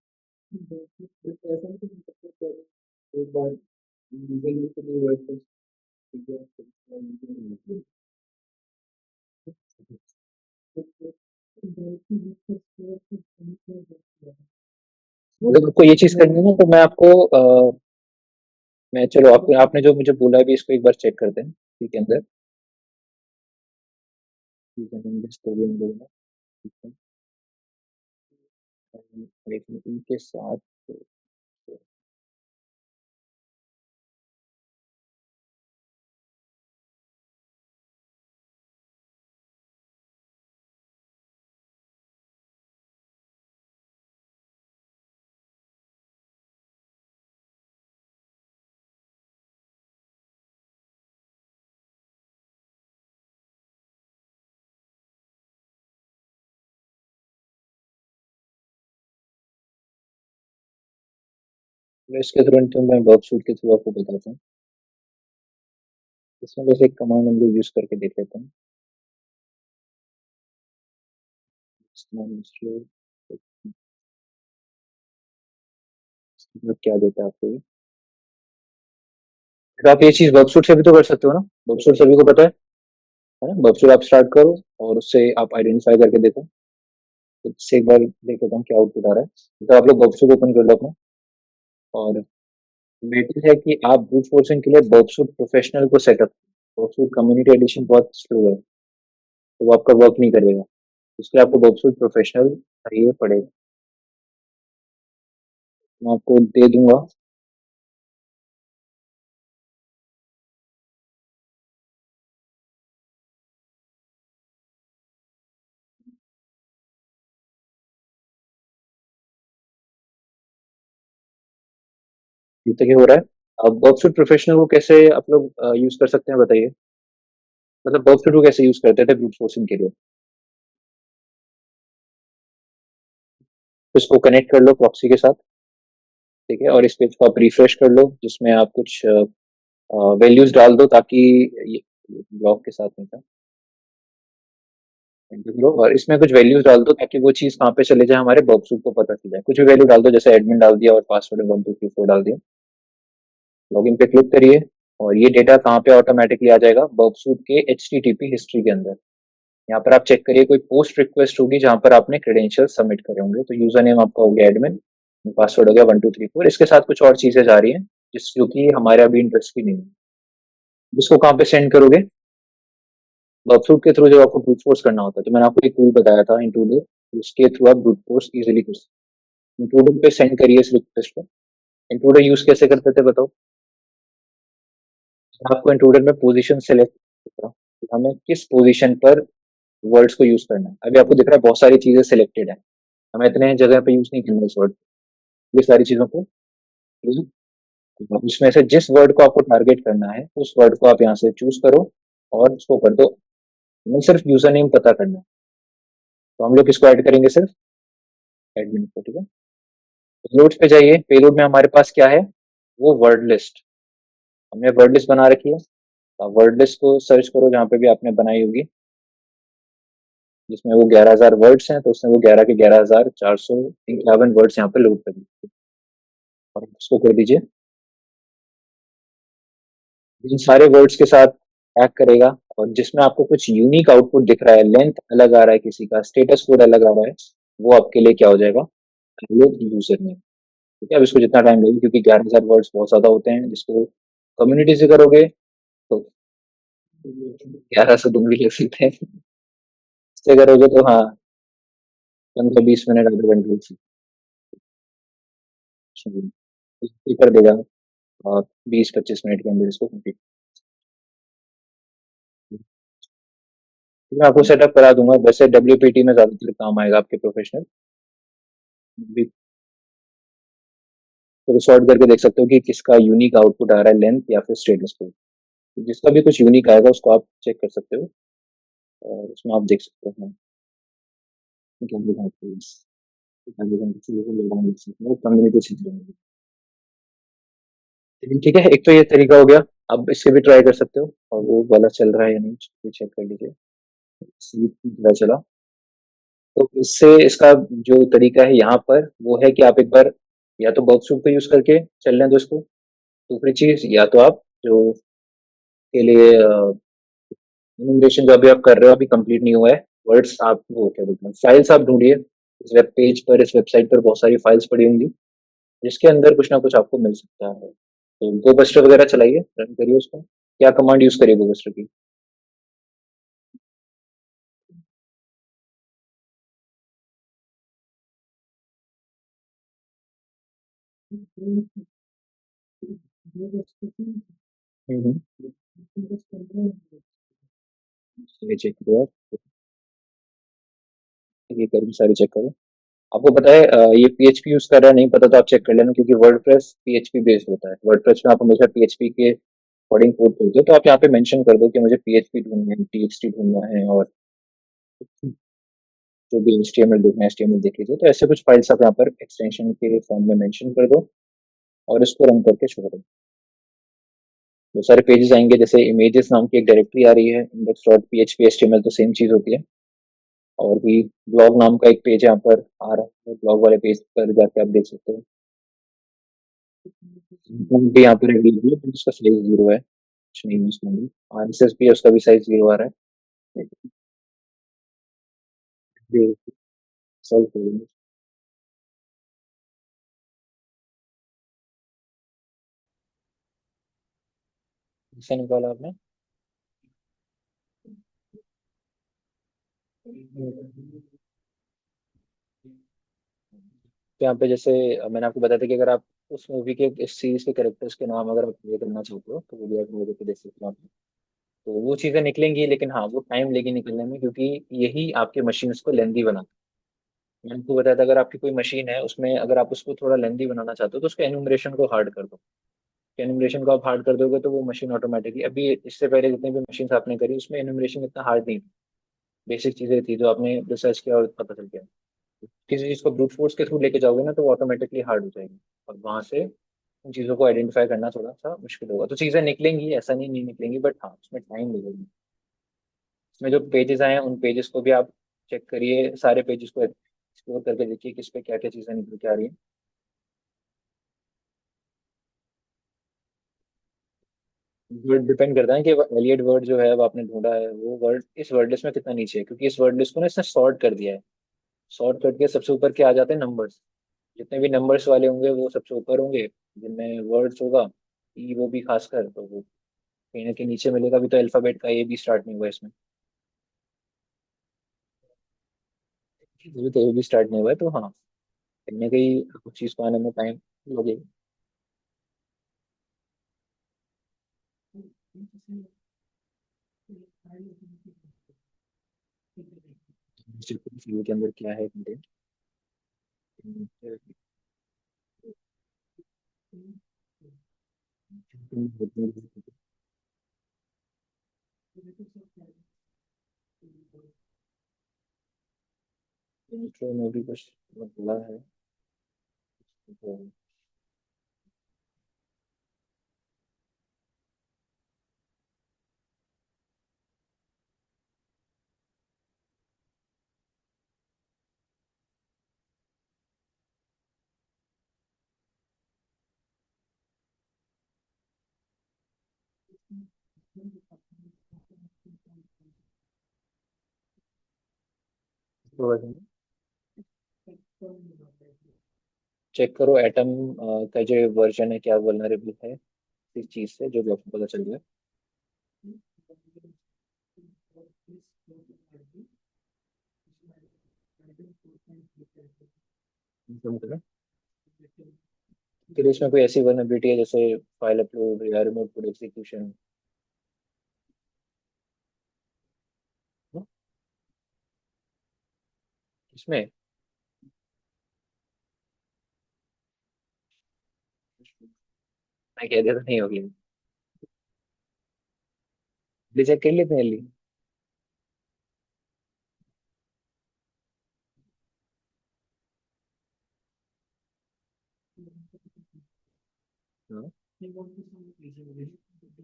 अगर आपको ये चीज़ करनी है ना तो मैं आपको मैं चलो आप आपने जो मुझे बोला अभी इसको एक बार चेक करते हैं, ठीक है अंदर। ठीक है, इंग्लिश तो भी हम लोगों ने ठीक है। लेकिन इनके साथ मैं इसके तुरंत मैं वर्कशूट के थ्रू आपको बताता हूँ। इसमें बस एक कमांड हम लोग यूज़ करके देख लेते हैं। मतलब क्या देता है आपको ये? फिर आप ये चीज़ वर्कशूट से भी तो कर सकते हो ना? वर्कशूट सभी को पता है ना? वर्कशूट आप स्टार्ट करो और उससे आप आइडेंटिफ़ाई करके देखो। इससे एक बार देख लेता हूँ क्या आउटपुट आ रहा है। तो आप लोग वर्कशूट ओपन कर लो अपना और बेटर है कि आप ब्रूट फोर्सिंग के लिए वर्कशूट प्रोफेशनल को सेटअप वर्कशूट कम्युनिटी एडिशन बहुत स्लो है, तो वो आपका वर्क नहीं करेगा। इसलिए आपको वर्कशूट प्रोफेशनल चाहिए पड़ेगा। मैं आपको दे दूँगा, जब तक ये हो रहा है। अब वर्कशूट प्रोफेशनल को कैसे आप लोग यूज़ कर सकते हैं बताइए? मतलब वर्कशूट को कैसे यूज़ करते थे ब्रूट फोर्सिंग के लिए? तो इसको कनेक्ट कर लो प्रॉक्सी के साथ, ठीक है? और इस पेज को आप रिफ्रेश कर लो जिसमें आप कुछ वैल्यूज़ डाल दो ताकि ये ब्लॉक के साथ नहीं था। एंटर करो और इसमें कुछ वैल्यूज़ डाल दो ताकि वो चीज़ कहाँ पे चले जाए हमारे वर्कशूट को पता चल जाए। कुछ भी वैल्यू डाल दो जैसे एडमिन डाल दिया और पासवर्ड 1 2 3 4 डाल दिया। लॉगिन पे क्लिक करिए और ये डेटा कहाँ पे ऑटोमैटिकली आ जाएगा वर्कसूट के एचटीटीपी हिस्ट्री के अंदर। यहाँ पर आप चेक करिए कोई पोस्ट रिक्वेस्ट होगी जहाँ पर आपने क्रेडेंशियल सबमिट करे होंगे। तो यूजर नेम आपका हो गया एडमिन, पासवर्ड हो गया 1 2 3 4। इसके साथ कुछ और चीजें जा रही हैं जिस जो कि हमारे अभी इंटरेस्ट की नहीं है। इसको कहाँ पे सेंड करोगे? वर्कसूट के थ्रू जब आपको ब्रूट फोर्स करना होता है तो मैंने आपको एक टूल बताया था इंटूडो, उसके थ्रू आप ब्रूट फोर्स इजिली कर सकते हो। इंटूडो पे सेंड करिए इस रिक्वेस्ट को। इंटूडो यूज कैसे करते थे बताओ? आपको इंट्रूडर में पोजीशन सेलेक्ट करना कि हमें किस पोजीशन पर वर्ड्स को यूज करना है। अभी आपको दिख रहा है बहुत सारी चीजें सिलेक्टेड है, हमें इतने जगह पे यूज नहीं करना इस वर्ड, ये सारी चीजों को उसमें से जिस वर्ड को आपको टारगेट करना है उस वर्ड को आप यहाँ से चूज करो और उसको कर दो। हमें सिर्फ यूजर नेम पता करना है, तो हम लोग किसको ऐड करेंगे? सिर्फ एडमिन को, ठीक है? पेलोड पे जाइए, पेलोड में हमारे पास क्या है? वो वर्ड लिस्ट, हमने वर्ड लिस्ट बना रखी है। वर्ड लिस्ट को सर्च करो जहाँ पे भी आपने बनाई होगी, जिसमें वो 11,000 वर्ड्स हैं, तो उसने वो 11 के 11,451 वर्ड्स यहाँ पे लोड कर दिए और उसको कर दीजिए। इन सारे वर्ड्स के साथ टैग करेगा और जिसमें आपको कुछ यूनिक आउटपुट दिख रहा है, लेंथ अलग आ रहा है, किसी का स्टेटस कोड अलग आ रहा है, वो आपके लिए क्या हो जाएगा? User name. ठीक है, अब इसको जितना टाइम लगे, क्योंकि 11,000 वर्ड्स बहुत ज़्यादा होते हैं, जिसको कम्युनिटी से करोगे तो 11 से दुम भी ले सकते हैं। इससे करोगे तो हाँ, 15-20 मिनट आधे घंटे से ये कर देगा, और 20-25 मिनट के अंदर इसको कंप्लीट। मैं आपको सेटअप करा दूंगा, वैसे डब्ल्यूपीटी में ज़्यादातर काम आएगा आपके प्रोफेशनल। तो सॉर्ट करके देख सकते हो कि किसका यूनिक आउटपुट आ रहा है, लेंथ या फिर स्टेटस कोड। तो जिसका भी कुछ यूनिक आएगा उसको आप चेक कर सकते हो, और उसमें आप देख सकते हो। हाँ, कम्युनिटी से ठीक है, एक तो ये तरीका हो गया। अब इससे भी ट्राई कर सकते हो, और वो वाला चल रहा है या नहीं चेक कर लीजिए। स्लीप की पता चला। तो इससे इसका जो तरीका है यहाँ पर वो है कि आप एक बार या तो वर्कशॉप का यूज करके चल लें दोस्तों। दूसरी चीज, या तो आप जो के लिए इनोवेशन जो अभी आप कर रहे हो, अभी कंप्लीट नहीं हुआ है, वर्ड्स आप वो क्या बोलते हैं, फाइल्स आप ढूंढिए। इस वेब पेज पर, इस वेबसाइट पर बहुत सारी फाइल्स पड़ी होंगी, जिसके अंदर कुछ ना कुछ आपको मिल सकता है। तो गोबस्टर वगैरह चलाइए, रन करिए उसको। क्या कमांड यूज करिए गोबस्टर की? हम्म। ये चेक करो आप, ये कर्मचारी सारी चेक करो। आपको पता है ये पीएचपी यूज कर रहा है, नहीं पता तो आप चेक कर लेना, क्योंकि वर्डप्रेस पीएचपी बेस्ड होता है। वर्डप्रेस में आप हमेशा पीएचपी के कोडिंग कोड करते हो, तो आप यहाँ पे मेंशन कर दो कि मुझे पीएचपी ढूंढना है, टीएक्सटी ढूंढना है, और जो भी एचटीएमएल देखना है एचटीएमएल देख लीजिए। तो ऐसे कुछ फाइल्स आप यहाँ पर एक्सटेंशन के फॉर्म में मेंशन कर दो, और इसको रन करके छोड़ दो। बहुत सारे पेजेस आएंगे, जैसे इमेजेस नाम की एक डायरेक्टरी आ रही है, index dot P H P H T M L, तो सेम चीज होती है। और भी ब्लॉग नाम का एक पेज यहाँ पर आ रहा है, ब्लॉग वाले पेज पर जाके आप देख सकते हो। भी यहाँ पर रेडी है, उसका साइज 0 है, कुछ नहीं है उसके अंदर। आरएसएस भी है, उसका भी साइज 0 आ रहा है। सॉल्व करेंगे। इससे निकाला आपने? तो यहाँ पे जैसे मैंने आपको बताया था कि अगर आप उस मूवी के, इस सीरीज के कैरेक्टर्स के नाम अगर आप ये करना चाहते हो, तो वो भी आप मुझे पे देख सकते हो आप। तो वो चीजें निकलेंगी, लेकिन हाँ, वो टाइम लेगी निकलने में, क्योंकि यही आपके मशीन को लेंदी बनाता है। मैंने आपको बताया था, अगर आपकी कोई मशीन है, उसमें अगर आप उसको थोड़ा लेंदी बनाना चाहते हो, तो उसके एनुमरेशन को हार्ड कर दो। एनुमरेशन को आप हार्ड कर दोगे तो वो मशीन ऑटोमेटिकली, अभी इससे पहले जितने भी मशीन आपने करी उसमें एनुमरेशन इतना हार्ड नहीं था। बेसिक चीजें थी जो आपने रिसर्च किया और पता चल गया। किसी चीज को ब्रूट फोर्स के थ्रू लेके जाओगे ना, तो वो ऑटोमेटिकली हार्ड हो जाएगी, और वहां से उन चीजों को आइडेंटिफाई करना थोड़ा सा मुश्किल होगा। तो चीजें निकलेंगी, ऐसा नहीं निकलेंगी, बट हाँ, उसमें टाइम लगेगी। इसमें जो पेजेस आए हैं उन पेजेस को भी आप चेक करिए, सारे पेजेस को एक्सप्लोर करके देखिए किस पे क्या क्या चीजें निकल के आ रही हैं। वर्ड डिपेंड करता है कि एलियट वर्ड जो है, वो आपने ढूंढा है, वो वर्ड इस वर्ड लिस्ट में कितना नीचे है, क्योंकि इस वर्ड लिस्ट को ना इसने सॉर्ट कर दिया है। सॉर्ट करके सबसे ऊपर क्या आ जाते हैं, नंबर्स। जितने भी नंबर्स वाले होंगे वो सबसे ऊपर होंगे, जिनमें वर्ड्स होगा ई, वो भी खासकर, तो वो कहीं ना कहीं नीचे मिलेगा। भी तो अल्फाबेट का ए भी स्टार्ट नहीं हुआ इसमें, अभी तो ए भी स्टार्ट नहीं हुआ है, तो हाँ, कहीं ना कहीं कुछ चीज को आने में टाइम लगेगा। के अंदर क्या है कंटेंट। इंट्रो में भी कुछ बोला है, तो चेक करो एटम का जो वर्जन है क्या वल्नरेबल है इस चीज से, जो भी आपको पता चल गया। समझ लो कि इसमें कोई ऐसी वल्नरेबिलिटी है जैसे फाइल अपलोड या रिमोट कोड एग्जीक्यूशन। इसमें मैं कह देता नहीं होगी। चेक कर लेते हैं जल्दी। हाँ,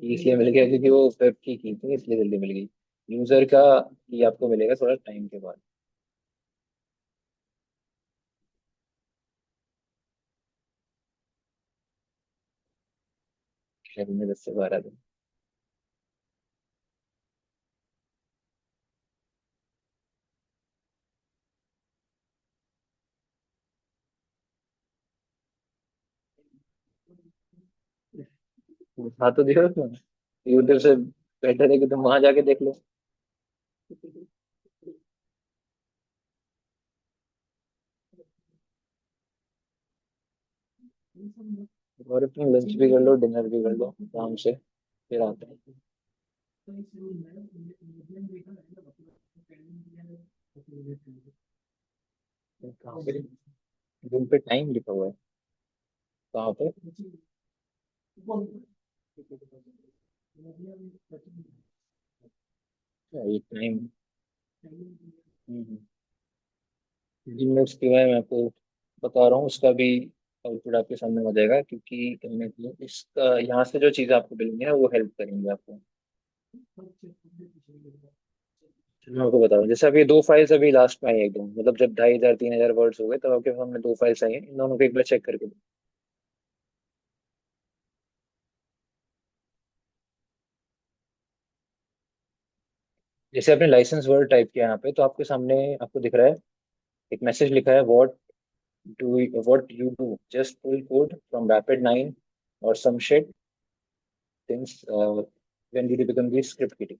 इसलिए मिल गया क्योंकि वो वेब की थी इसलिए जल्दी मिल गई। यूजर का ये आपको मिलेगा थोड़ा टाइम के बाद। शायद में 10 से 12 दिन। हाँ तो देखो उसमें यूट्यूब से बेटर है कि तुम वहां जाके देख लो। और अपनी लंच भी कर लो डिनर भी कर लो आराम से, फिर आते हैं। कहाँ पे? दिन पे टाइम लिखा हुआ है? कहाँ पे? अच्छा, ये टाइम। जिन नोट्स की मैं आपको बता रहा हूँ उसका भी आउटपुट आपके सामने आ जाएगा, क्योंकि कहीं ना कहीं इसका यहाँ से जो चीज़ें आपको मिलेंगी ना वो हेल्प करेंगे आपको। चलो मैं आपको बता रहा हूँ, जैसे अभी दो फाइल्स अभी लास्ट में आई है एकदम, मतलब जब 2500 3,000 वर्ड्स हो गए तब आपके सामने दो फाइल्स आई हैं, इन दोनों को एक बार चेक करके दो। जैसे आपने लाइसेंस वर्ड टाइप किया यहाँ पे तो आपके सामने आपको दिख रहा है एक मैसेज लिखा है, what you do just pull code from rapid 9 और some shit since when did you become the script kidding.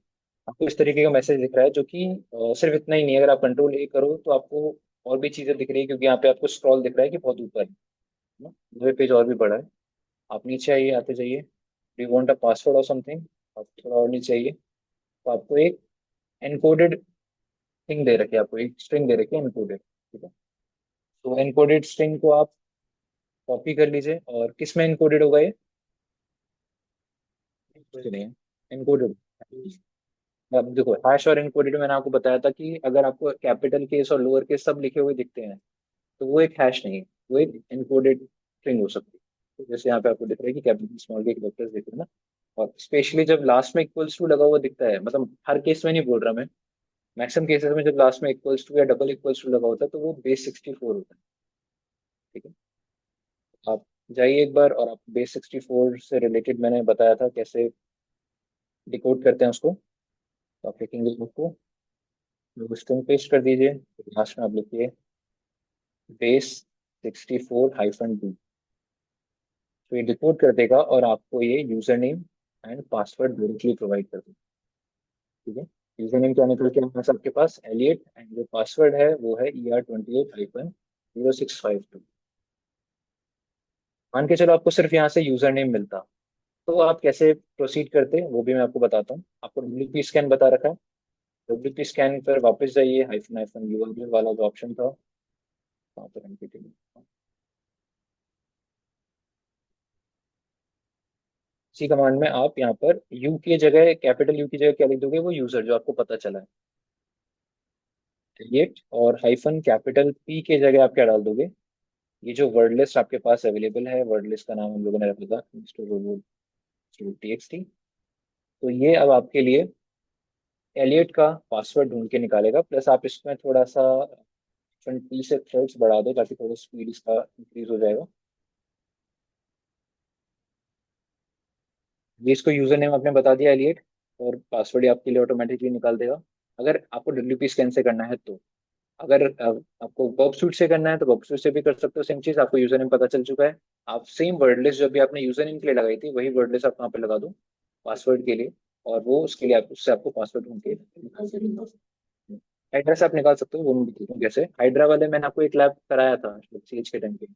आपको इस तरीके का मैसेज दिख रहा है, जो कि सिर्फ इतना ही नहीं है, अगर आप कंट्रोल ए करो तो आपको और भी चीजें दिख रही है, क्योंकि यहाँ पे आपको स्क्रॉल दिख रहा है कि बहुत ऊपर है ना, दो पेज और भी बड़ा है। आप नीचे आइए, आते जाइए, यू वांट अ पासवर्ड और समथिंग, आप थोड़ा और नीचे आइए, तो आपको एक एनकोडेड थिंग दे रखी है, आपको एक स्ट्रिंग दे रखी है एनकोडेड, ठीक है। तो एनकोडेड स्ट्रिंग को आप कॉपी कर लीजिए, और किस में एनकोडेड होगा ये? कुछ नहीं है, एनकोडेड। अब देखो हैश और एनकोडेड मैंने आपको बताया था कि अगर आपको कैपिटल केस और लोअर केस सब लिखे हुए दिखते हैं तो वो एक हैश नहीं है, वो एक एनकोडेड स्ट्रिंग हो सकती है। तो जैसे यहाँ पे आपको दिख रहा है कि कैपिटल स्मॉल के कैरेक्टर्स दिख रहे हैं ना, और स्पेशली जब लास्ट में इक्वल्स टू लगा हुआ दिखता है, मतलब हर केस में नहीं बोल रहा मैं, मैक्सिमम केसेस में जब लास्ट में इक्वल्स टू या डबल इक्वल्स टू लगा होता है तो वो बेस 64 होता है, ठीक है। आप जाइए एक बार और आप बेस 64 से रिलेटेड मैंने बताया था कैसे डिकोड करते हैं उसको, तो आप लिखेंगे उसको, स्ट्रिंग पेस्ट कर दीजिए, लास्ट में आप लिखिए बेस 64 -b। तो ये डिकोड कर देगा और आपको ये user name and password directly provide कर देगा, ठीक है। यूजर नेम क्या निकल के आना है आपके पास एलियट, एंड जो पासवर्ड है वो है ER28-0652। मान के चलो आपको सिर्फ यहाँ से यूजर नेम मिलता, तो आप कैसे प्रोसीड करते हैं वो भी मैं आपको बताता हूँ। आपको डब्ल्यूपी स्कैन बता रखा है, डब्ल्यूपी स्कैन पर वापस जाइए, हाइफन हाइफन यूआरएल वाला जो ऑप्शन था वहाँ पर एनपीटी। इसी कमांड में आप यहाँ पर यू की जगह, कैपिटल यू की जगह क्या लिख दोगे, वो यूजर जो आपको पता चला है, क्रिएट, और हाइफन कैपिटल पी के जगह आप क्या डाल दोगे, ये जो वर्ड लिस्ट आपके पास अवेलेबल है, वर्ड लिस्ट का नाम हम लोगों ने रखा था txt। तो ये अब आपके लिए एलियट का पासवर्ड ढूंढ के निकालेगा, प्लस आप इसमें थोड़ा सा पी से थ्रेड्स बढ़ा दो ताकि थोड़ा स्पीड इसका इंक्रीज हो जाएगा। ये इसको यूजर नेम आपने बता दिया एलियट, और पासवर्ड आपके लिए ऑटोमेटिकली निकाल देगा, अगर आपको डब्ल्यूपी स्कैन से करना है तो। अगर आपको वर्ब सूट से करना है तो वर्ब सूट से भी कर सकते हो सेम चीज। आपको यूजर नेम पता चल चुका है, आप सेम वर्ड लिस्ट जो भी आपने यूजर नेम के लिए लगाई थी वही वर्ड लिस्ट आप वहाँ पे लगा दो पासवर्ड के लिए, और वो उसके लिए आप उससे आपको पासवर्ड ढूंढ के एड्रेस आप निकाल सकते हो। वो मैं बताता हूँ कैसे। हाइड्रा वाले मैंने आपको एक लैब कराया था सीएच के टाइम पे।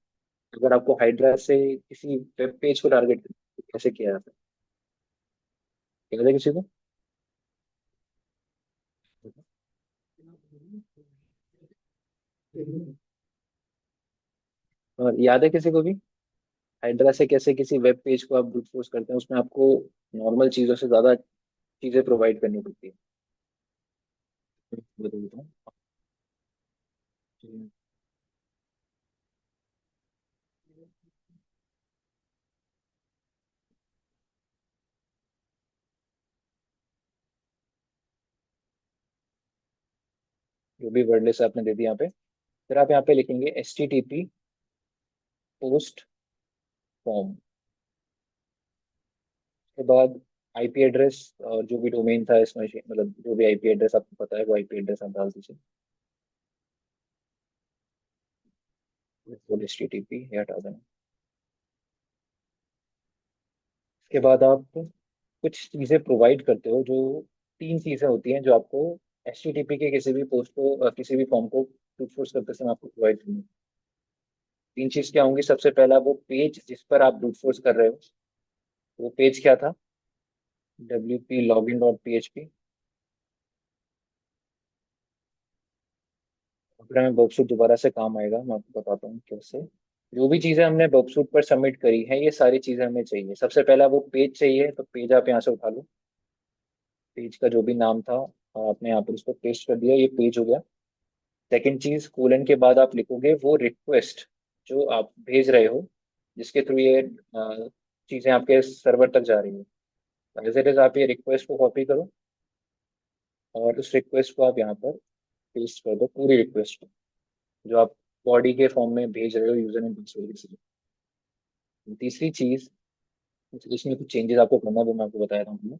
अगर आपको हाइड्रा से किसी वेब पेज को टारगेट कैसे किया जाता है, याद है किसी को? और याद है किसी को भी हाइड्रा से कैसे किसी वेब पेज को आप ब्रूट फोर्स करते हैं? उसमें आपको नॉर्मल चीजों से ज्यादा चीजें प्रोवाइड करनी पड़ती है। बता देता हूँ। जो भी वर्ड लिस्ट आपने दे दी यहाँ पे, फिर आप यहाँ पे लिखेंगे HTTP पोस्ट फॉर्म। उसके बाद आईपी एड्रेस और जो भी डोमेन था इसमें मतलब जो भी आईपी एड्रेस आपको पता है वो आईपी एड्रेस आप डाल दीजिए। HTTP या हटा देना। उसके बाद आप कुछ चीजें प्रोवाइड करते हो, जो तीन चीजें होती हैं जो आपको HTTP के किसी भी पोस्ट को किसी भी फॉर्म को ब्रूट करते समय आपको प्रोवाइड करनी है। तीन चीज क्या होंगी? सबसे पहला वो पेज जिस पर आप ब्रूट फोर्स कर रहे हो, वो पेज क्या था? wp-login.php। अगर हमें वर्कशीट दोबारा से काम आएगा, मैं आपको बताता हूँ कैसे। जो भी चीजें हमने वर्कशीट पर सबमिट करी है ये सारी चीजें हमें चाहिए। सबसे पहला वो पेज चाहिए, तो पेज आप यहाँ से उठा लो। पेज का जो भी नाम था आपने यहाँ पर उसको पेस्ट कर दिया, ये पेज हो गया। सेकंड चीज, कोलन के बाद आप लिखोगे वो रिक्वेस्ट जो आप भेज रहे हो, जिसके थ्रू ये चीजें आपके सर्वर तक जा रही है। एज इट इज आप ये रिक्वेस्ट को कॉपी करो और उस रिक्वेस्ट को आप यहाँ पर पेस्ट कर दो, पूरी रिक्वेस्ट को जो आप बॉडी के फॉर्म में भेज रहे हो यूजर नेम पासवर्ड के साथ। तीसरी चीज, इसमें कुछ चेंजेस आपको करना है, वो मैं आपको बता रहा हूँ।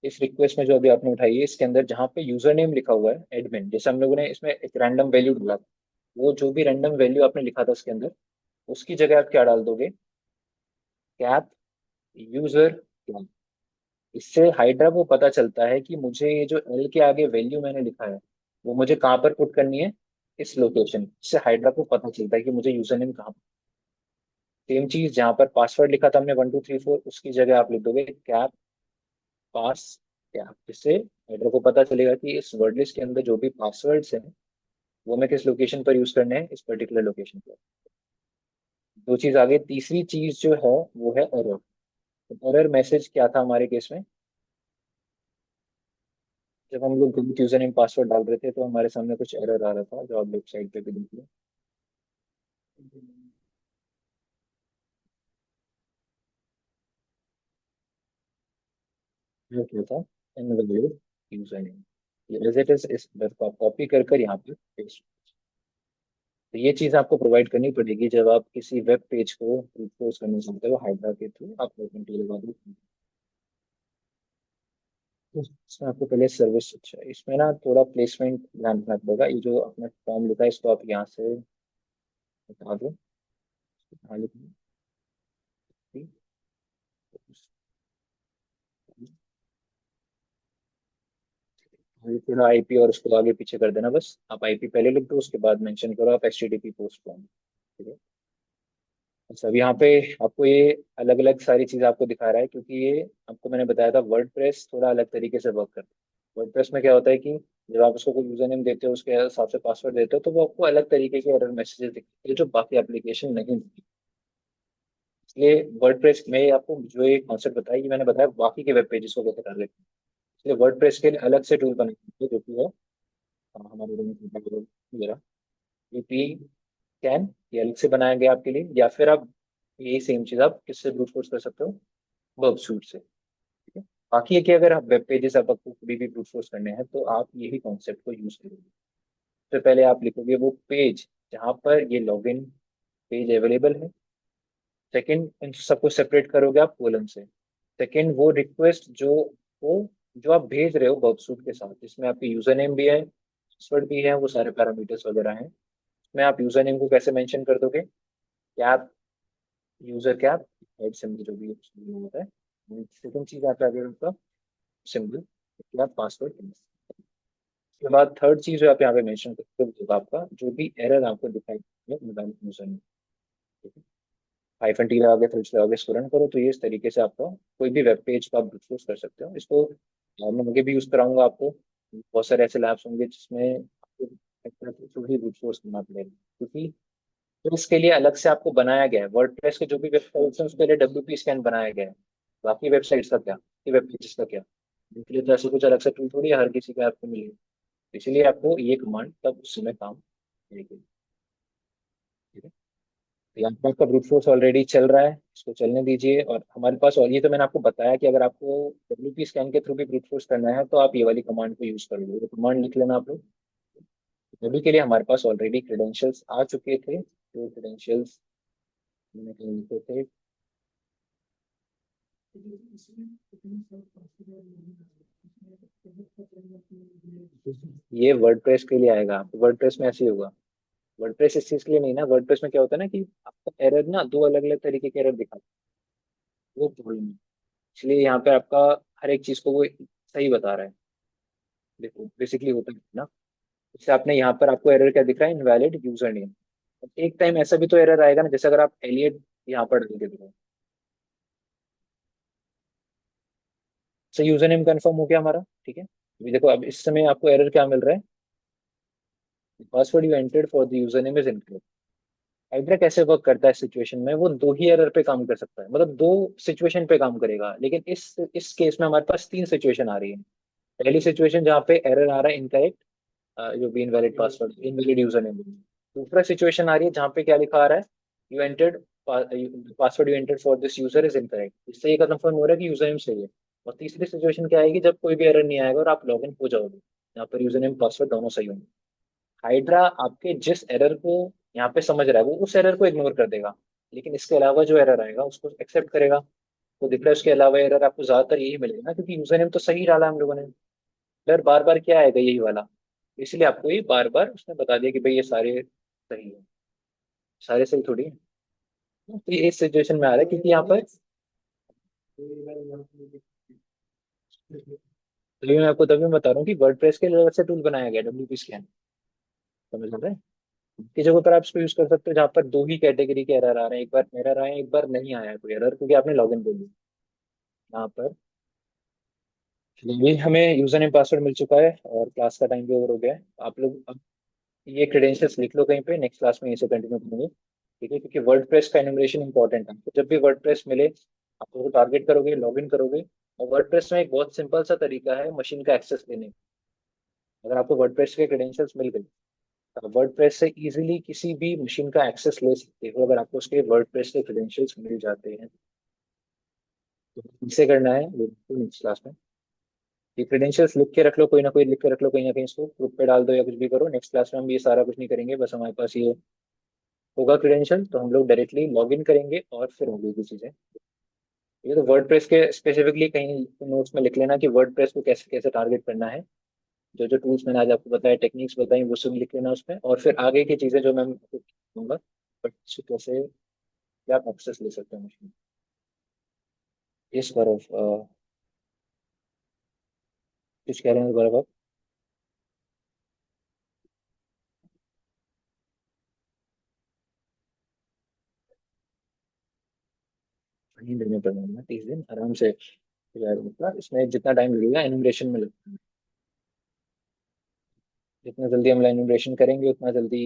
इस रिक्वेस्ट में जो अभी आपने उठाई है इसके अंदर जहाँ पे यूजर नेम लिखा हुआ है एडमिन, जैसे हम लोगों ने इसमें एक रैंडम वैल्यू डाला था, वो जो भी रैंडम वैल्यू आपने लिखा था उसके अंदर, उसकी जगह आप क्या डाल दोगे? कैप यूजर क्या। इससे हाइड्रा को पता चलता है कि मुझे ये जो एल के आगे वैल्यू मैंने लिखा है वो मुझे कहाँ पर पुट करनी है, इस लोकेशन। इससे हाइड्रा को पता चलता है कि मुझे यूजर नेम कहाँ। सेम चीज जहाँ पर पासवर्ड लिखा था हमने 1234, उसकी जगह आप लिख दोगे कैप पास कैप। जिससे हेडर को पता चलेगा कि इस वर्ड लिस्ट के अंदर जो भी पासवर्ड्स हैं वो मैं किस लोकेशन पर यूज करने हैं, इस पर्टिकुलर लोकेशन पर। दो चीज आगे, तीसरी चीज जो है वो है एरर। एरर मैसेज क्या था हमारे केस में? जब हम लोग गलत यूजर नेम पासवर्ड डाल रहे थे तो हमारे सामने कुछ एरर आ रहा था, जो आप वेबसाइट पे भी देखिए। ये क्या था? Invalid user name. ये एज इट इज इस कॉपी कर कर यहाँ पे पेस्ट। तो ये चीज आपको प्रोवाइड करनी पड़ेगी जब आप किसी वेब पेज को पोस्ट करना चाहते हो हाइड्रा के थ्रू। आप लोगों के लगा दो। तो इसमें आपको पहले सर्विस, अच्छा इसमें ना थोड़ा प्लेसमेंट ध्यान रखना पड़ेगा। ये जो अपना फॉर्म लिखा है इसको आप यहाँ से हटा दो। हाँ लिखिए। ये थोड़ा आईपी और उसको आगे पीछे कर देना बस। आप आईपी पहले लिख दो, उसके बाद मेंशन करो आप HTTP पोस्ट फॉर्म। ठीक है। अच्छा, अब यहाँ पे आपको ये अलग अलग सारी चीज़ आपको दिखा रहा है क्योंकि ये आपको मैंने बताया था वर्डप्रेस थोड़ा अलग तरीके से वर्क करता है। वर्डप्रेस में क्या होता है कि जब आप उसको कोई यूजर नेम देते हो उसके हिसाब से पासवर्ड देते हो तो वो आपको अलग तरीके के एरर मैसेजेस दिखते हैं जो बाकी एप्लीकेशन नहीं दिखती। इसलिए वर्डप्रेस में आपको जो ये कॉन्सेप्ट बताया ये मैंने बताया बाकी के वेब पेजेस को कैसे कर लेते हैं। इसलिए वर्डप्रेस के लिए अलग से टूल बनाए जो कि है हमारे मेरा यूपी कैन, ये अलग से बनाया गया आपके लिए। या फिर आप यही सेम चीज़ आप किससे ब्रूट फोर्स कर सकते हो? वर्ब सूट से। ठीक है। बाकी है कि अगर आप वेब पेजेस आप आपको कभी भी ब्रूट फोर्स करने हैं तो आप यही कॉन्सेप्ट को यूज करोगे। सबसे पहले आप लिखोगे वो पेज जहाँ पर ये लॉगिन पेज अवेलेबल है। सेकंड, इन सबको सेपरेट करोगे आप कोलन से। सेकंड, वो रिक्वेस्ट जो वो जो आप भेज रहे हो वर्ब सूट के साथ जिसमें आपकी यूजर नेम भी है, पासवर्ड भी है, वो सारे पैरामीटर्स वगैरह हैं। इसमें आप यूजर नेम को कैसे मेंशन कर दोगे, cap, user cap, head symbol जो भी होता है। सेकंड चीज आता है आपका सिंबल, उसके बाद पासवर्ड। उसके बाद थर्ड चीज जो आप यहाँ पे मेंशन करते हो वो आपका जो भी एरर आपको दिखाई मोबाइल यूजर में, हाइफन टी लगा के फिर लगा के इसको रन करो, तो ये इस तरीके से आपका कोई भी वेब पेज को आप ब्रूट कर सकते हो इसको। मैं आगे भी यूज कराऊंगा आपको। बहुत सारे ऐसे लैब्स होंगे जिसमें आपको थ्रू ही ब्रूट फोर्स करना पड़ेगा, क्योंकि तो इसके लिए अलग से आपको बनाया गया है। वर्डप्रेस के जो भी वेबसाइट्स हैं उसके लिए डब्ल्यूपी स्कैन बनाया गया है। बाकी वेबसाइट्स का क्या, वेब पेजेस का क्या, इनके लिए तो ऐसे कुछ अलग से टूल थोड़ी है हर किसी का आपको मिलेगा। इसलिए आपको ये कमांड तब उस समय काम करेगी। ठीक है, तो यहाँ पर आपका ब्रूट फोर्स ऑलरेडी चल रहा है, इसको चलने दीजिए। और हमारे पास, और ये तो मैंने आपको बताया कि अगर आपको डब्ल्यूपी स्कैन के थ्रू भी ब्रूट फोर्स करना है तो आप ये वाली कमांड को यूज कर लो। कमांड लिख लेना आप लोग। अभी के लिए हमारे पास ऑलरेडी क्रेडेंशियल्स आ चुके थे, तो क्रेडेंशियल्स मैंने कहीं लिखे थे। ये वर्डप्रेस के लिए आएगा, वर्डप्रेस में ऐसे ही होगा। वर्डप्रेस इस चीज के लिए नहीं ना, वर्डप्रेस में क्या होता है ना कि आपका एरर ना दो अलग अलग तरीके के एरर दिखाता है, वो प्रॉब्लम है। इसलिए यहाँ पे आपका हर एक चीज को वो सही बता रहा है। देखो बेसिकली होता है ना, जैसे आपने यहाँ पर आपको एरर क्या दिख रहा है, इनवैलिड यूजर नेम। एक टाइम ऐसा भी तो एरर आएगा ना, जैसे अगर आप एलियट यहाँ पर डाल के देखो, सो यूजर नेम कंफर्म हो गया हमारा। ठीक है, अभी देखो अब इस समय आपको एरर क्या मिल रहा है, password you entered for the user name is incorrect. Hydra कैसे वर्क करता है सिचुएशन में, वो दो ही एरर पे काम कर सकता है, मतलब दो सिचुएशन पे काम करेगा। लेकिन इस केस में हमारे पास तीन सिचुएशन आ रही है। पहली सिचुएशन जहाँ पे एरर आ रहा है इनकरेक्ट, जो भी invalid password, invalid user name. दूसरा सिचुएशन आ रही है जहाँ पे क्या लिखा आ रहा है, you entered password you entered for this user is incorrect. इससे ये कंफर्म हो रहा है कि यूजर नेम सही है। और तीसरी सिचुएशन क्या आएगी, जब कोई भी एरर नहीं आएगा और आप लॉग इन हो जाओगे, यहाँ पर यूजर नेम पासवर्ड दोनों सही होंगे। हाइड्रा आपके जिस एरर को यहाँ पे समझ रहा है वो उस एरर को इग्नोर कर देगा, लेकिन इसके अलावा जो एरर आएगा उसको एक्सेप्ट करेगा। तो दिख रहा है उसके अलावा एरर आपको ज्यादातर यही मिलेगा ना, क्योंकि यूजर नेम तो सही डाला हम लोगों ने। एरर बार बार क्या आएगा, यही वाला। इसलिए आपको ये बार बार उसने बता दिया कि भाई ये सारे सही है, सारे सही थोड़ी है। तो ये इस सिचुएशन में आ रहा है क्योंकि यहाँ पर, तभी मैं आपको तभी बता रहा हूँ कि वर्डप्रेस के लिए अलग से टूल बनाया गया डब्ल्यूपी स्कैन। समझ रहे हैं, की जगह पर आप इसको यूज कर सकते हो जहाँ पर दो ही कैटेगरी के एरर आ रहे हैं, एक बार एरर आए एक बार नहीं आया कोई एरर, क्योंकि आपने लॉगिन कर लिया यहाँ पर। ये हमें यूजर नेम पासवर्ड मिल चुका है और क्लास का टाइम भी ओवर हो गया है। आप लोग अब ये क्रेडेंशियल्स लिख लो कहीं पे, नेक्स्ट क्लास में इसे कंटिन्यू करेंगे। ठीक है, क्योंकि वर्डप्रेस का एनिमेशन इंपॉर्टेंट है, तो जब भी वर्डप्रेस मिले आप उसको टारगेट करोगे, लॉगिन करोगे। और वर्डप्रेस में एक बहुत सिंपल सा तरीका है मशीन का एक्सेस लेने का। अगर आपको वर्डप्रेस के क्रेडेंशियल्स मिल गए तो वर्डप्रेस से इजीली किसी भी मशीन का एक्सेस ले सकते हो, अगर आपको उसके वर्डप्रेस के क्रेडेंशियल्स मिल जाते हैं। तो इसे करना है वो नेक्स्ट क्लास में। ये क्रेडेंशियल्स लिख के रख लो, कोई ना कोई लिख के रख लो कहीं ना कहीं, इसको ग्रुप पे डाल दो या कुछ भी करो। नेक्स्ट क्लास में हम ये सारा कुछ नहीं करेंगे, बस हमारे पास ये होगा क्रेडेंशियल, तो हम लोग डायरेक्टली लॉग इन करेंगे और फिर होगी ये चीजें। ये तो वर्डप्रेस के स्पेसिफिकली कहीं नोट्स में लिख लेना कि वर्डप्रेस को कैसे कैसे टारगेट करना है। जो जो टूल्स मैंने आज आपको बताया, टेक्निक्स बताई, वो सब लिख लेना उसमें, और फिर आगे की चीजें जो मैं आपको दूंगा, बट कैसे क्या आप एक्सेस ले सकते हैं मशीन। इस बार कुछ कह रहे हैं दोबारा आप। नहीं देने पड़ेंगे 30 दिन आराम से। मतलब इसमें जितना टाइम लगेगा एनिमेशन में लगता है, जितना जल्दी हम एनिमेशन करेंगे उतना जल्दी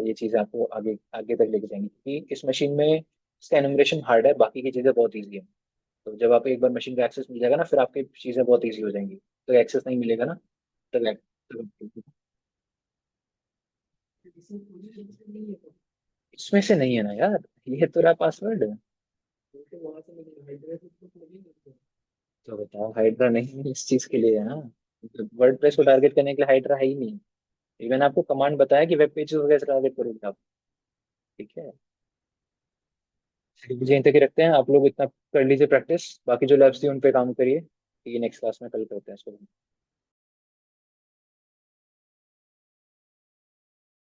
ये चीज़ आपको आगे आगे तक लेके जाएंगी, क्योंकि इस मशीन में इसका एनिमेशन हार्ड है, बाकी की चीज़ें बहुत ईजी है। तो जब आप एक बार मशीन का एक्सेस मिल जाएगा ना, फिर आपकी चीज़ें बहुत ईजी हो जाएंगी। तो एक्सेस नहीं मिलेगा ना, तो इसमें से नहीं है ना यार, ये तो रहा पासवर्ड। तो बताओ, हाइड्रा नहीं है इस चीज के लिए है ना, वर्डप्रेस को टारगेट करने के लिए हाइड्रा है ही नहीं। इवन आपको कमांड बताया कि वेब पेजेस को कैसे टारगेट करोगे आप। ठीक है, चलिए यहीं तक ही रखते हैं, आप लोग इतना कर लीजिए प्रैक्टिस, बाकी जो लैब्स थी उन पे काम करिए। ठीक है, नेक्स्ट क्लास में कल करते हैं इसको।